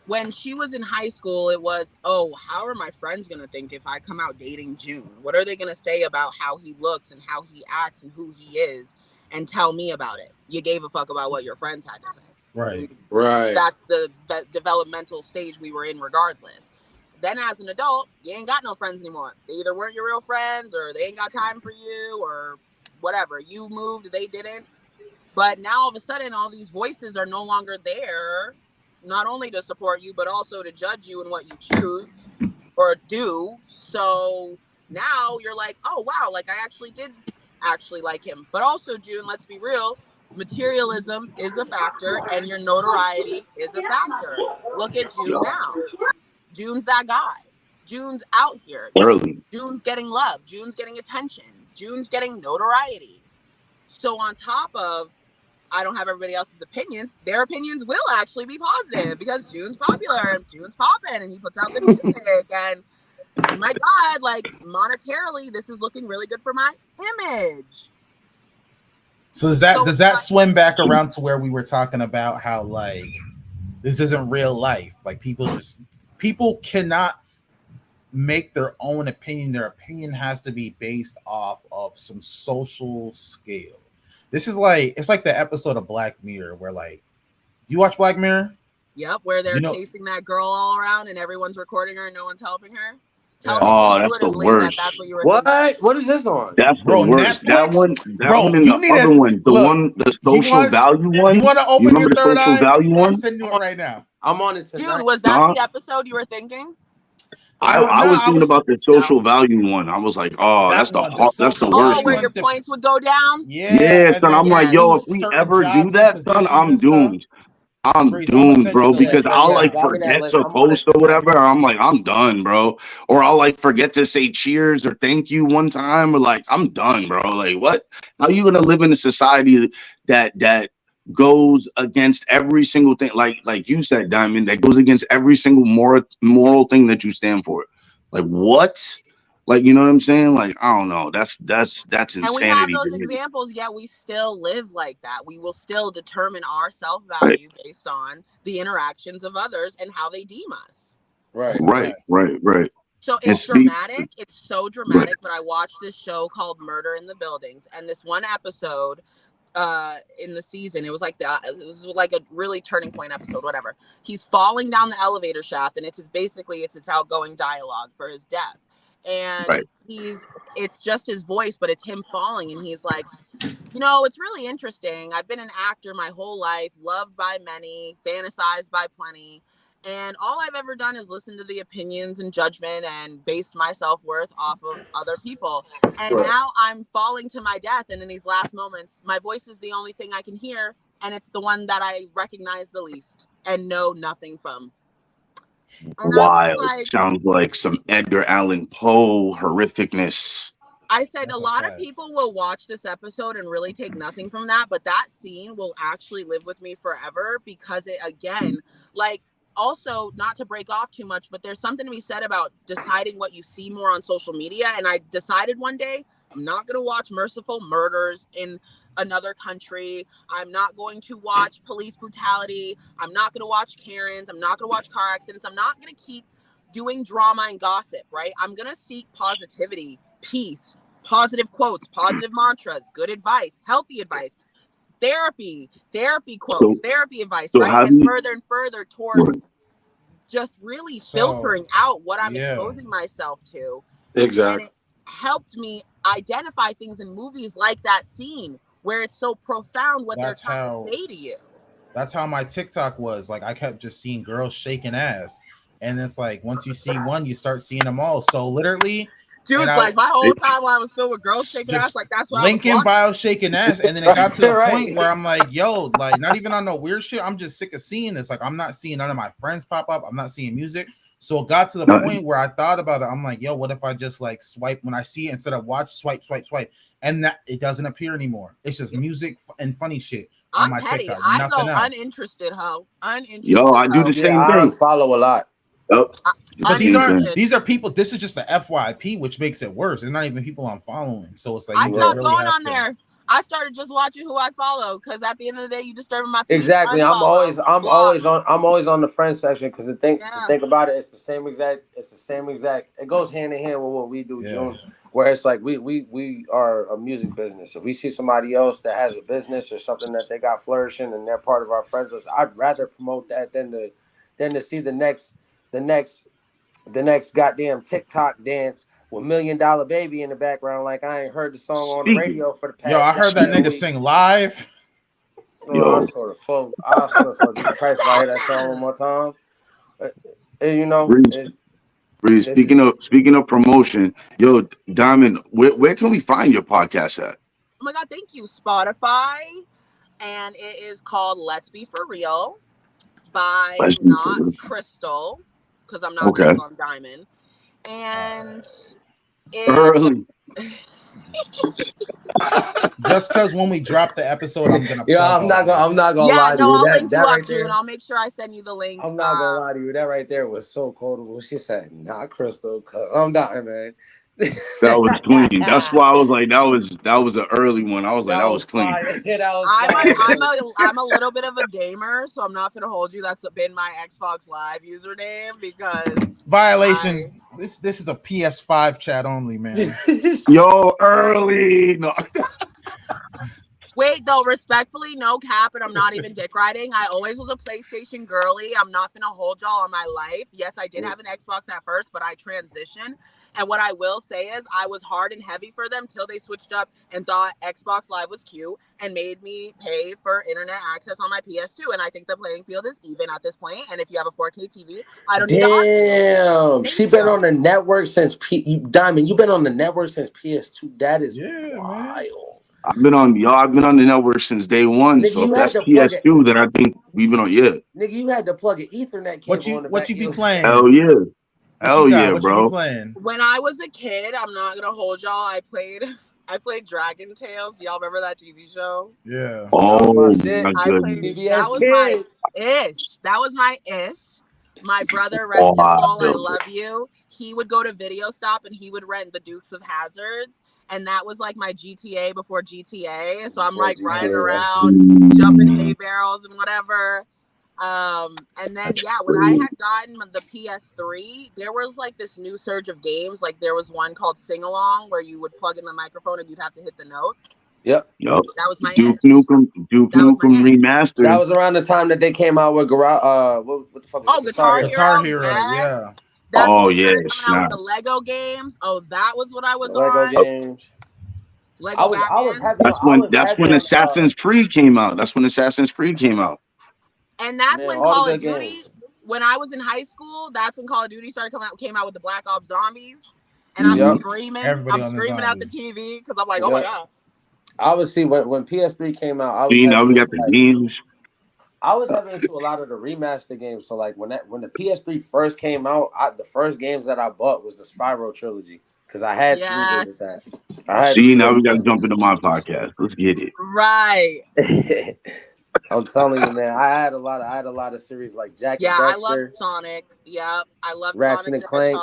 when she was in high school. It was, oh, how are my friends going to think if I come out dating June? What are they going to say about how he looks and how he acts and who he is, and tell me about it? You gave a fuck about what your friends had to say. Right. That's the developmental stage we were in regardless. Then as an adult, you ain't got no friends anymore. They either weren't your real friends, or they ain't got time for you, or whatever. You moved, they didn't. But now all of a sudden, all these voices are no longer there, not only to support you, but also to judge you in what you choose or do. So now you're like, oh, wow, like I actually did like him. But also, June, let's be real, materialism is a factor and your notoriety is a factor. Look at June now. June's that guy. June's out here. June's getting love. June's getting attention. June's getting notoriety. So on top of, I don't have everybody else's opinions, their opinions will actually be positive because June's popular and June's popping and he puts out good music. And my God, like monetarily, this is looking really good for my image. So does that swim back around to where we were talking about how like this isn't real life? Like people cannot make their own opinion. Their opinion has to be based off of some social scale. This is like, it's like the episode of Black Mirror where like, you watch Black Mirror? Yep, where they're chasing that girl all around and everyone's recording her and no one's helping her. That's the worst. That's what you were thinking. What is this on? That's the worst. Netflix? That one and the other one. The social value one. You want to open your third eye? Value one? I'm sending you it right now. I'm on it tonight. June, was that the episode you were thinking? I was thinking about the social value one. I was like, oh, that's the worst. Oh, where your points would go down? Yeah, son. I'm like, yo, if we ever do that, son, I'm doomed. I'm doomed, bro, because I'll like forget to post or whatever. I'm like, I'm done, bro. Or I'll like forget to say cheers or thank you one time, or like, I'm done, bro. Like, what? How are you gonna live in a society that goes against every single thing, like you said, Diamond, that goes against every single moral thing that you stand for? Like, what? Like, you know what I'm saying? Like, I don't know. That's insanity. And we have those examples, yet we still live like that. We will still determine our self-value based on the interactions of others and how they deem us. Right. So it's dramatic. It's so dramatic. But I watched this show called Murder in the Buildings, and this one episode in the season, it was like a really turning point episode, whatever. He's falling down the elevator shaft, and it's his outgoing dialogue for his death. And it's just his voice, but it's him falling. And he's like, it's really interesting. I've been an actor my whole life, loved by many, fantasized by plenty. And all I've ever done is listen to the opinions and judgment and based my self-worth off of other people. And now I'm falling to my death. And in these last moments, my voice is the only thing I can hear. And it's the one that I recognize the least and know nothing from. Wild. Sounds like some Edgar Allan Poe horrificness. I said a lot of people will watch this episode and really take nothing from that, but that scene will actually live with me forever because it, again, like, also not to break off too much, but there's something to be said about deciding what you see more on social media. And I decided one day I'm not going to watch merciful murders in another country. I'm not going to watch police brutality. I'm not going to watch Karens. I'm not going to watch car accidents. I'm not going to keep doing drama and gossip, right? I'm going to seek positivity, peace, positive quotes, positive mantras, good advice, healthy advice, therapy quotes, therapy advice, right? And further towards just really filtering out what I'm exposing myself to. Exactly. And it helped me identify things in movies like that scene where it's so profound what they're trying to say to you. That's how my TikTok was. Like, I kept just seeing girls shaking ass. And it's like, once you see one, you start seeing them all. So literally, dude, like my whole time when I was filled with girls shaking ass, like that's what LinkedIn bio shaking ass. And then it got to the point where I'm like, yo, like not even on no weird shit. I'm just sick of seeing this. Like, I'm not seeing none of my friends pop up. I'm not seeing music. So it got to the No. point where I thought about it. I'm like, yo, what if I just like swipe when I see it instead of watch, swipe, and that it doesn't appear anymore. It's just music and funny shit on I'm my petty. TikTok. I Nothing go else. uninterested, ho. Uninterested. Yo, I do ho. the Yeah, same I thing. unfollow a lot. Yep. But Uninterested. these are people. This is just the FYP, which makes it worse. It's not even people I'm following. So it's like I you stopped really going have on to. there. I started just watching who I follow because at the end of the day, you disturbing my peace. Exactly. I'm always on the friend section because to think about it, it's the same exact. It goes hand in hand with what we do, June. Where it's like we are a music business. If we see somebody else that has a business or something that they got flourishing and they're part of our friends list, I'd rather promote that than to see the next goddamn TikTok dance with $1 Million Baby in the background. Like I ain't heard the song on the radio for the past. Yo, I heard that nigga weeks. sing live. Yo. I sort of full. Jesus Christ, if I hear that song one more time. You know, Breeze, speaking of promotion, yo, Diamond, where can we find your podcast at? Oh my God, thank you. Spotify. And it is called Let's Be For Real by not Crystal, because I'm not Crystal, I'm Diamond. And Early. Just because when we drop the episode, I'm gonna. I'm not gonna lie to you. I'll link you right up, there, June. I'll make sure I send you the link. I'm not gonna lie to you. That right there was so quotable. She said, "Not Crystal, cause I'm dying, man." That was clean. That's why I was like, that was an early one. I was like, that was clean. I'm a little bit of a gamer, so I'm not gonna hold you. That's been my Xbox Live username because violation. This is a PS5 chat only, man. Yo, early. No. Wait, though, respectfully, no cap, and I'm not even dick riding. I always was a PlayStation girly. I'm not gonna hold y'all on my life. Yes, I did have an Xbox at first, but I transitioned. And what I will say is I was hard and heavy for them till they switched up and thought Xbox Live was cute and made me pay for internet access on my PS2. And I think the playing field is even at this point. And if you have a 4K TV, I don't need to argue. Damn, she been on the network since Diamond. You've been on the network since PS2. That is wild. Man. I've been on the network since day one. Nigga, so if that's PS2, then I think we've been on. Yeah, nigga, you had to plug an Ethernet cable. What you be playing? Hell yeah. Hell yeah, bro. When I was a kid, I'm not gonna hold y'all. I played Dragon Tales. Y'all remember that TV show? Yeah. Oh my goodness. That was my ish. That was my ish. My brother, rest his soul, I love you. He would go to Video Stop and he would rent the Dukes of Hazards. And that was like my GTA before GTA. So I'm like riding around, jumping hay barrels and whatever. And then when I had gotten the PS3, there was like this new surge of games. Like there was one called Sing Along where you would plug in the microphone and you'd have to hit the notes. Yep. That was my Duke Nukem Remastered. That was around the time that they came out with what the fuck was Guitar Hero. Yes. Yeah. That's when they started coming out with the Lego games. Oh, that was what I was on. Lego games. Lego That's when Assassin's Creed came out. That's when Assassin's Creed came out. And that's when Call of Duty, when I was in high school, that's when Call of Duty came out with the Black Ops Zombies. And I'm screaming out the TV because I'm like, oh my God. I would see when PS3 came out. Now we got the games. I was heavy into a lot of the remaster games. So like when the PS3 first came out, the first games that I bought was the Spyro trilogy because I had to revisit that. Now we got to jump into my podcast. Let's get it. Right. I'm telling you, man. I had a lot of series like Jack. Yeah, I loved Sonic. Yep, I loved Ratchet Sonic and Clank.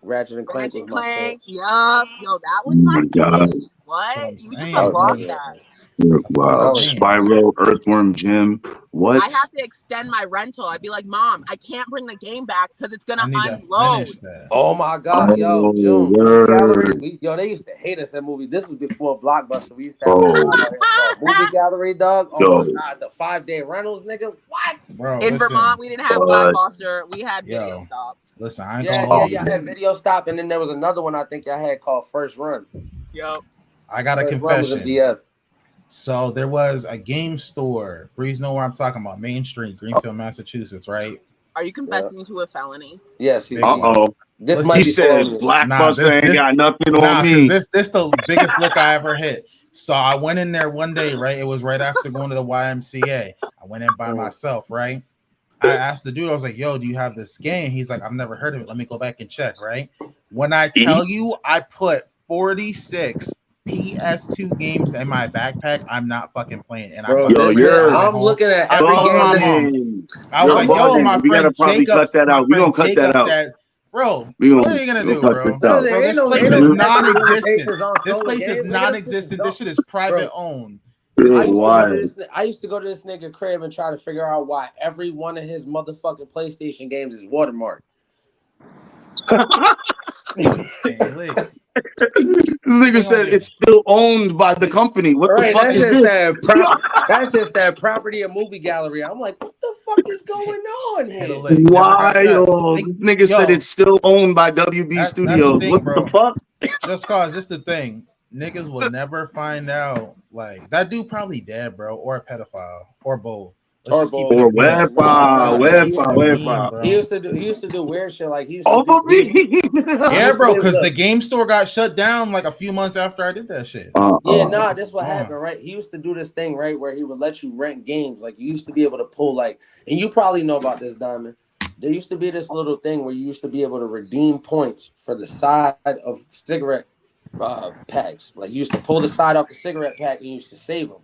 Ratchet and Clank was my shit. Yup. Yo, that was my God. What? You just unlocked that. Wow. Spyro, Earthworm Jim. What? I have to extend my rental. I'd be like, Mom, I can't bring the game back because it's gonna unload. Oh my God, yo, June, Movie Gallery. They used to hate us at movie. This was before Blockbuster. We used to have a Movie Gallery, dog. Oh my God, the 5-day rentals, nigga. What? Bro, in Vermont, we didn't have Blockbuster. We had Video Stop. Listen, I ain't gonna hold you. I had Video Stop, and then there was another one I think I had called First Run. Yep. I got a confession. So there was a game store. Breeze know where I'm talking about. Main Street, Greenfield, Massachusetts, right? Are you confessing to a felony? Yes. This might be said Blockbuster ain't got nothing on me. This the biggest lick I ever hit. So I went in there one day, right? It was right after going to the YMCA. I went in by myself, right? I asked the dude, I was like, yo, do you have this game? He's like, I've never heard of it. Let me go back and check, right? When I tell you I put 46 PS2 games in my backpack, I'm not fucking playing. And I Bro, fucking Yo, bring it you're every I'm home. looking at I every told game my this. mom, bugging. I was You're like, yo, bugging. We gotta probably cut that my out. We friend gonna cut that Jacob, out. bro, We what are gonna you gonna we gonna do, cut bro? this Bro, out. Bro, ain't this no, place ain't no is You're statute of non-existent. limitations on This stolen place is games, nigga. This shit is non-existent. This dumb. shit is private Bro, owned. you're I used to go to wild. this. I used to go to this nigga crib and try to figure out why every one of his motherfucking PlayStation games is watermarked. Hey, Licks. This nigga Thing on said there. it's still owned by the company. What the Right, fuck that is shit this? said that shit said property and movie gallery. I'm like, what the fuck is going on Hit a here? lick. Never got that. Wild. This nigga said Yo, it's still owned by WB that's the Studios. thing, What the bro. fuck? Just cause this the thing. Niggas will never find out. Like that dude probably dead, bro, or a pedophile, or both. Let's Or just keep it both. a Or Yeah, bean. nah. Let's just keep it wepa, a bean, wepa. bro. He used to do weird shit. Like he Yeah, used to bro, be able because the to. game store got shut down like a few months after I did that shit. Yeah, nah, That's that's what wrong. happened, right? He used to do this thing, right, where he would let you rent games. Like you used to be able to pull and you probably know about this, Diamond. There used to be this little thing where you used to be able to redeem points for the side of cigarette packs. Like you used to pull the side off the cigarette pack and you used to save them.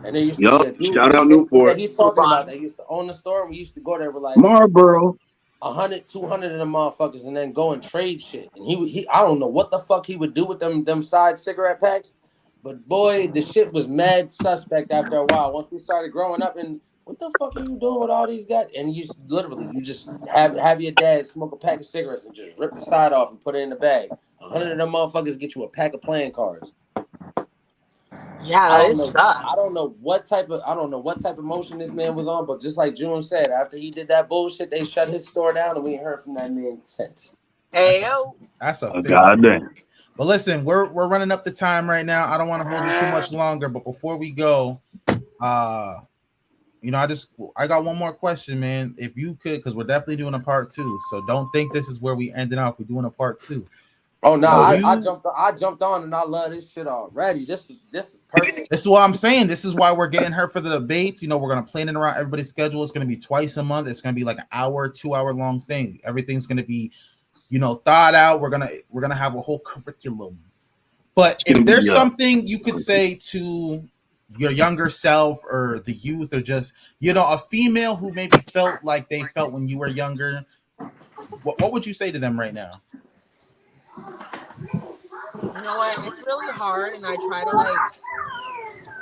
And there used to be Yup. a dude, Shout the out same dude that Newport. he's talking about that used to own the store. And we used to go there with like Marlboro. 100, 200 of them motherfuckers and then go and trade shit. And he I don't know what the fuck he would do with them side cigarette packs, but boy, the shit was mad suspect after a while. Once we started growing up, and what the fuck are you doing with all these guys? And you just have your dad smoke a pack of cigarettes and just rip the side off and put it in the bag. 100 of them motherfuckers get you a pack of playing cards. Yeah, I that don't is know. sus. I don't know what type of motion this man was on, but just like June said, after he did that bullshit, they shut his store down, and we ain't heard from that man since. That's Ayo. that's Oh, official. goddamn. But listen, we're running up the time right now. I don't want to hold you too much longer. But before we go, I got one more question, man. If you could, because we're definitely doing a part two. So don't think this is where we ended off. We're doing a part two. Oh no, Okay. I jumped on and I love this shit already. This is perfect. This is what I'm saying. This is why we're getting her for the debates. We're gonna plan it around everybody's schedule. It's gonna be twice a month. It's gonna be like an hour, 2 hour long thing. Everything's gonna be, thought out. We're gonna have a whole curriculum. But It's if gonna be there's something you could say to your younger self or the youth, or just a female who maybe felt like they felt when you were younger, what would you say to them right now? You know what? It's really hard, and I try to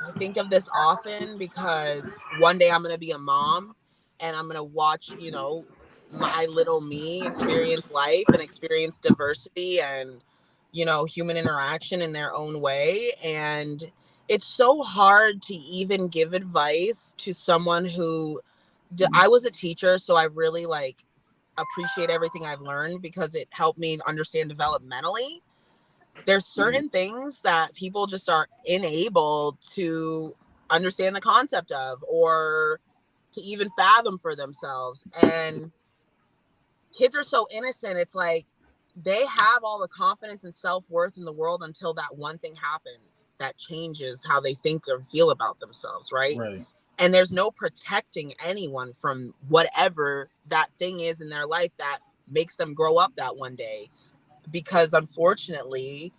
I think of this often because one day I'm gonna be a mom, and I'm gonna watch, my little me experience life and experience diversity and human interaction in their own way, and it's so hard to even give advice to someone who I was a teacher, so I really appreciate everything I've learned because it helped me understand developmentally. There's certain things that people just are unable to understand the concept of or to even fathom for themselves. And kids are so innocent. It's like they have all the confidence and self-worth in the world until that one thing happens that changes how they think or feel about themselves, right? Right. And there's no protecting anyone from whatever that thing is in their life that makes them grow up that one day, because unfortunately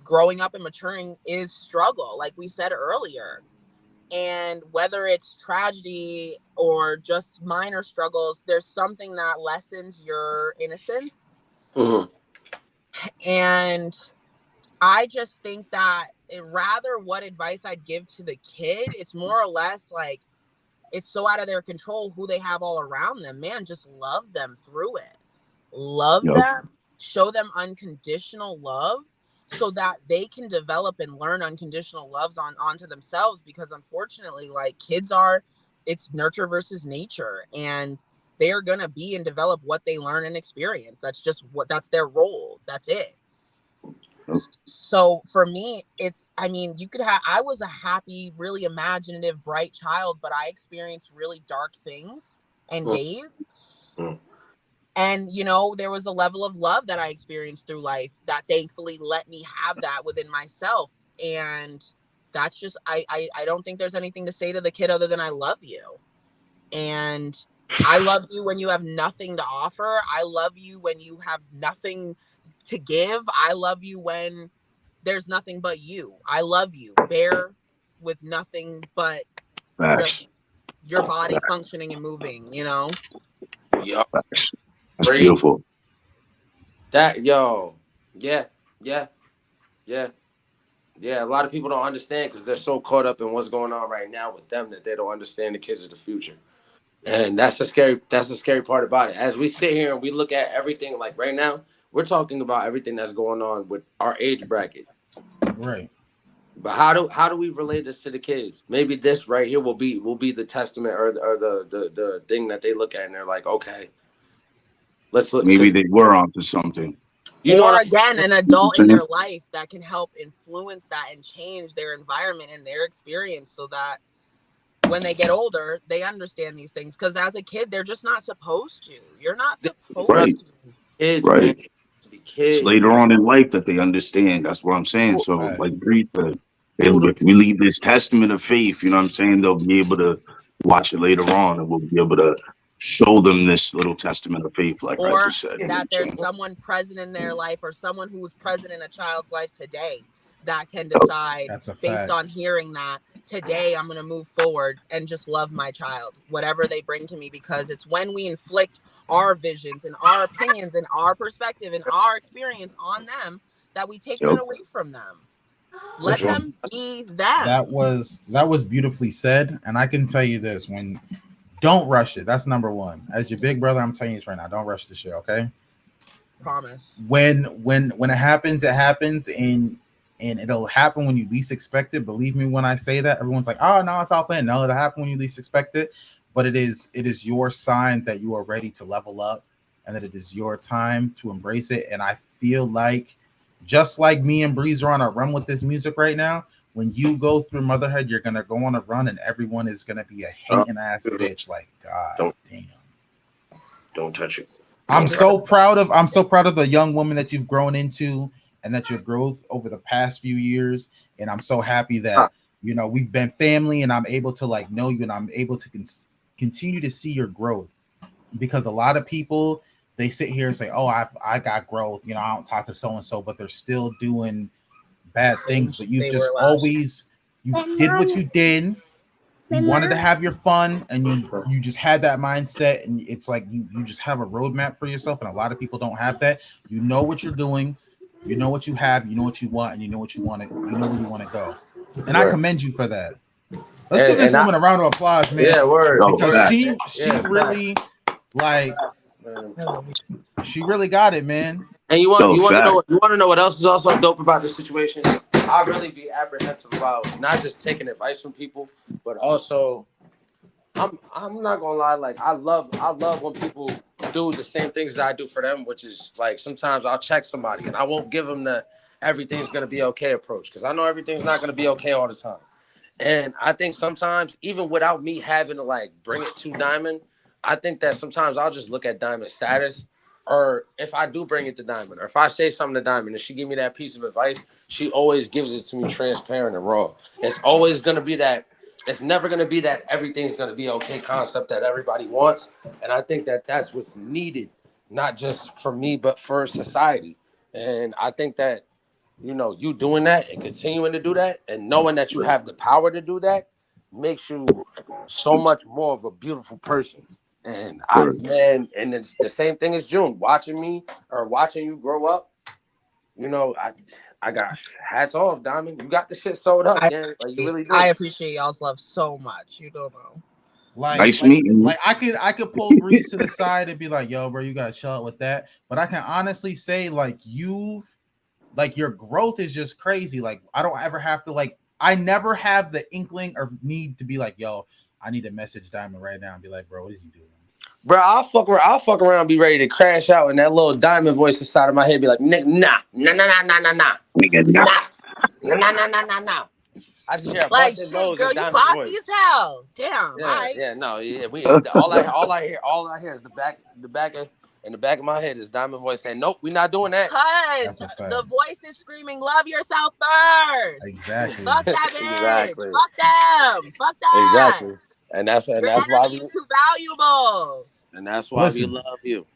growing up and maturing is struggle, like we said earlier. And whether it's tragedy or just minor struggles, there's something that lessens your innocence. Mm-hmm. And I just think that rather what advice I'd give to the kid, it's more or less like it's so out of their control who they have all around them. Man, just love them through it. Love Yup. them, show them unconditional love so that they can develop and learn unconditional loves onto themselves, because unfortunately, kids it's nurture versus nature, and they are going to be and develop what they learn and experience. That's their role. That's it. Yup. So for me, I was a happy, really imaginative, bright child, but I experienced really dark things and days. Mm-hmm. And, there was a level of love that I experienced through life that thankfully let me have that within myself. And that's just, I don't think there's anything to say to the kid other than I love you. And I love you when you have nothing to offer. I love you when you have nothing to give. I love you when there's nothing but you. I love you bare with nothing but Facts. just your body functioning and moving, you know? Yo, Facts. That's Bree, beautiful. that yo, yeah, yeah, yeah, yeah. A lot of people don't understand because they're so caught up in what's going on right now with them that they don't understand the kids of the future. And that's the scary part about it. As we sit here and we look at everything like right now, we're talking about everything that's going on with our age bracket. Right. But how do we relate this to the kids? Maybe this right here will be the testament or the thing that they look at and they're like, okay, let's look Maybe because they were onto something. you know Or what again, I'm an You know what adult I'm in saying? their life that can help influence that and change their environment and their experience so that when they get older, they understand these things. Because as a kid, they're just not supposed to. You're not saying? supposed Right. to. Kids, man, Right. to be It's kids. later on in life that they understand. That's what I'm saying. Who, So, Right. like Bree said, who the if we leave this testament of faith, you know what I'm saying, they'll be able to watch it later on and we'll be able to show them this little testament of faith, like I Or just said. You know what that I'm there's saying? someone present in their life or someone who's present in a child's life today that can decide That's a based fact. on hearing that today I'm going to move forward and just love my child, whatever they bring to me, because it's when we inflict our visions and our opinions and our perspective and our experience on them that we take that Yep. away from them. Let Listen, them be them. that was beautifully said, and I can tell you this: when don't rush it. That's number one. As your big brother, I'm telling you this right now. Don't rush the shit, okay? Promise. When it happens, it happens, and it'll happen when you least expect it. Believe me when I say that. Everyone's like, "Oh no, it's all planned." No, it'll happen when you least expect it. But it is your sign that you are ready to level up, and that it is your time to embrace it. And I feel like, just like me and Breeze are on a run with this music right now. When you go through motherhood, you're gonna go on a run, and everyone is gonna be a uh, hating ass bitch. Like, God don't damn. don't touch it. I'm Don't touch so proud of I'm so proud of the young woman that you've grown into, and that your growth over the past few years. And I'm so happy it. that we've been family, and I'm able to like know you, and I'm able to continue to see your growth. Because a lot of people, they sit here and say, "Oh, I got growth. I don't talk to so and so," but they're still doing bad Same things. But shit you've they were just last year. always you did what you did. You wanted to have your fun, and you just had that mindset, and it's like you just have a roadmap for yourself, and a lot of people don't have that. You know what you're doing, you know what you have, you know what you want, and you know what you want to you know where you want to go. And I Right. commend you for that. Let's give this And I woman a round of applause, man, yeah, word, Yo, because word. facts. she Yeah, facts. really, like, Man. I love you. she really got it, man. And you want Yo, you want to know facts. what else is also dope about this situation? I really be apprehensive about not just taking advice from people, but also I'm not gonna lie, like I love when people do the same things that I do for them, which is like sometimes I'll check somebody and I won't give them the everything's gonna be okay approach because I know everything's not gonna be okay all the time. And I think sometimes, even without me having to like bring it to Diamond, I think that sometimes I'll just look at Diamond's status. Or if I do bring it to Diamond, or if I say something to Diamond and she give me that piece of advice, she always gives it to me transparent and raw. It's always gonna be that. It's never gonna be that everything's gonna be okay concept that everybody wants. And I think that that's what's needed, not just for me, but for society. And I think that you doing that and continuing to do that and knowing that you have the power to do that makes you so much more of a beautiful person. And Word. and it's the same thing as June, watching me or watching you grow up, I got hats off, Diamond. You got the shit sold up, I gang. Like you really I do. appreciate y'all's love so much. You don't know. Like, Nice like, meeting you. like I could pull Breeze to the side and be like, "Yo, bro, you gotta chill out with that." But I can honestly say, like, your growth is just crazy. Like, I don't ever have to, like, I never have the inkling or need to be like, "Yo, I need to message Diamond right now and be like, bro, what is you doing?" Bro, I'll fuck around, be ready to crash out, and that little Diamond voice inside of my head be like, "Nick, nah, nah, nah, nah, nah, nah, nah, Nigga, nah. nah, nah, nah, nah, nah, nah, nah." I just hear a bunch Like, of shit, no's girl, in you Diamond's bossy voice. as hell. Damn, Yeah, I yeah, no, yeah. All I hear is in the back of my head is Diamond voice saying, "Nope, we're not doing that." That's cuz a the fact. voice is screaming, love yourself first. Exactly. Fuck that bitch. Exactly, Fuck them. Fuck that. exactly. And that's Your why energy is too valuable. And that's why we Listen, love you.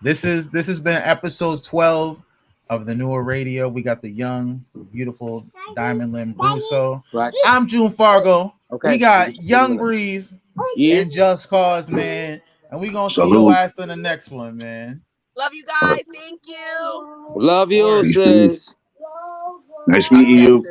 this has been episode 12 of the Newer Radio. We got the young, beautiful Diamond Limb Russo. Right. I'm June Fargo. Okay. We got Young Breeze Yeah. and Just Cause, man. And we gonna see Salute. your ass in the next one, man. Love you guys. Thank you. Love you, Or- sis. Nice meeting you.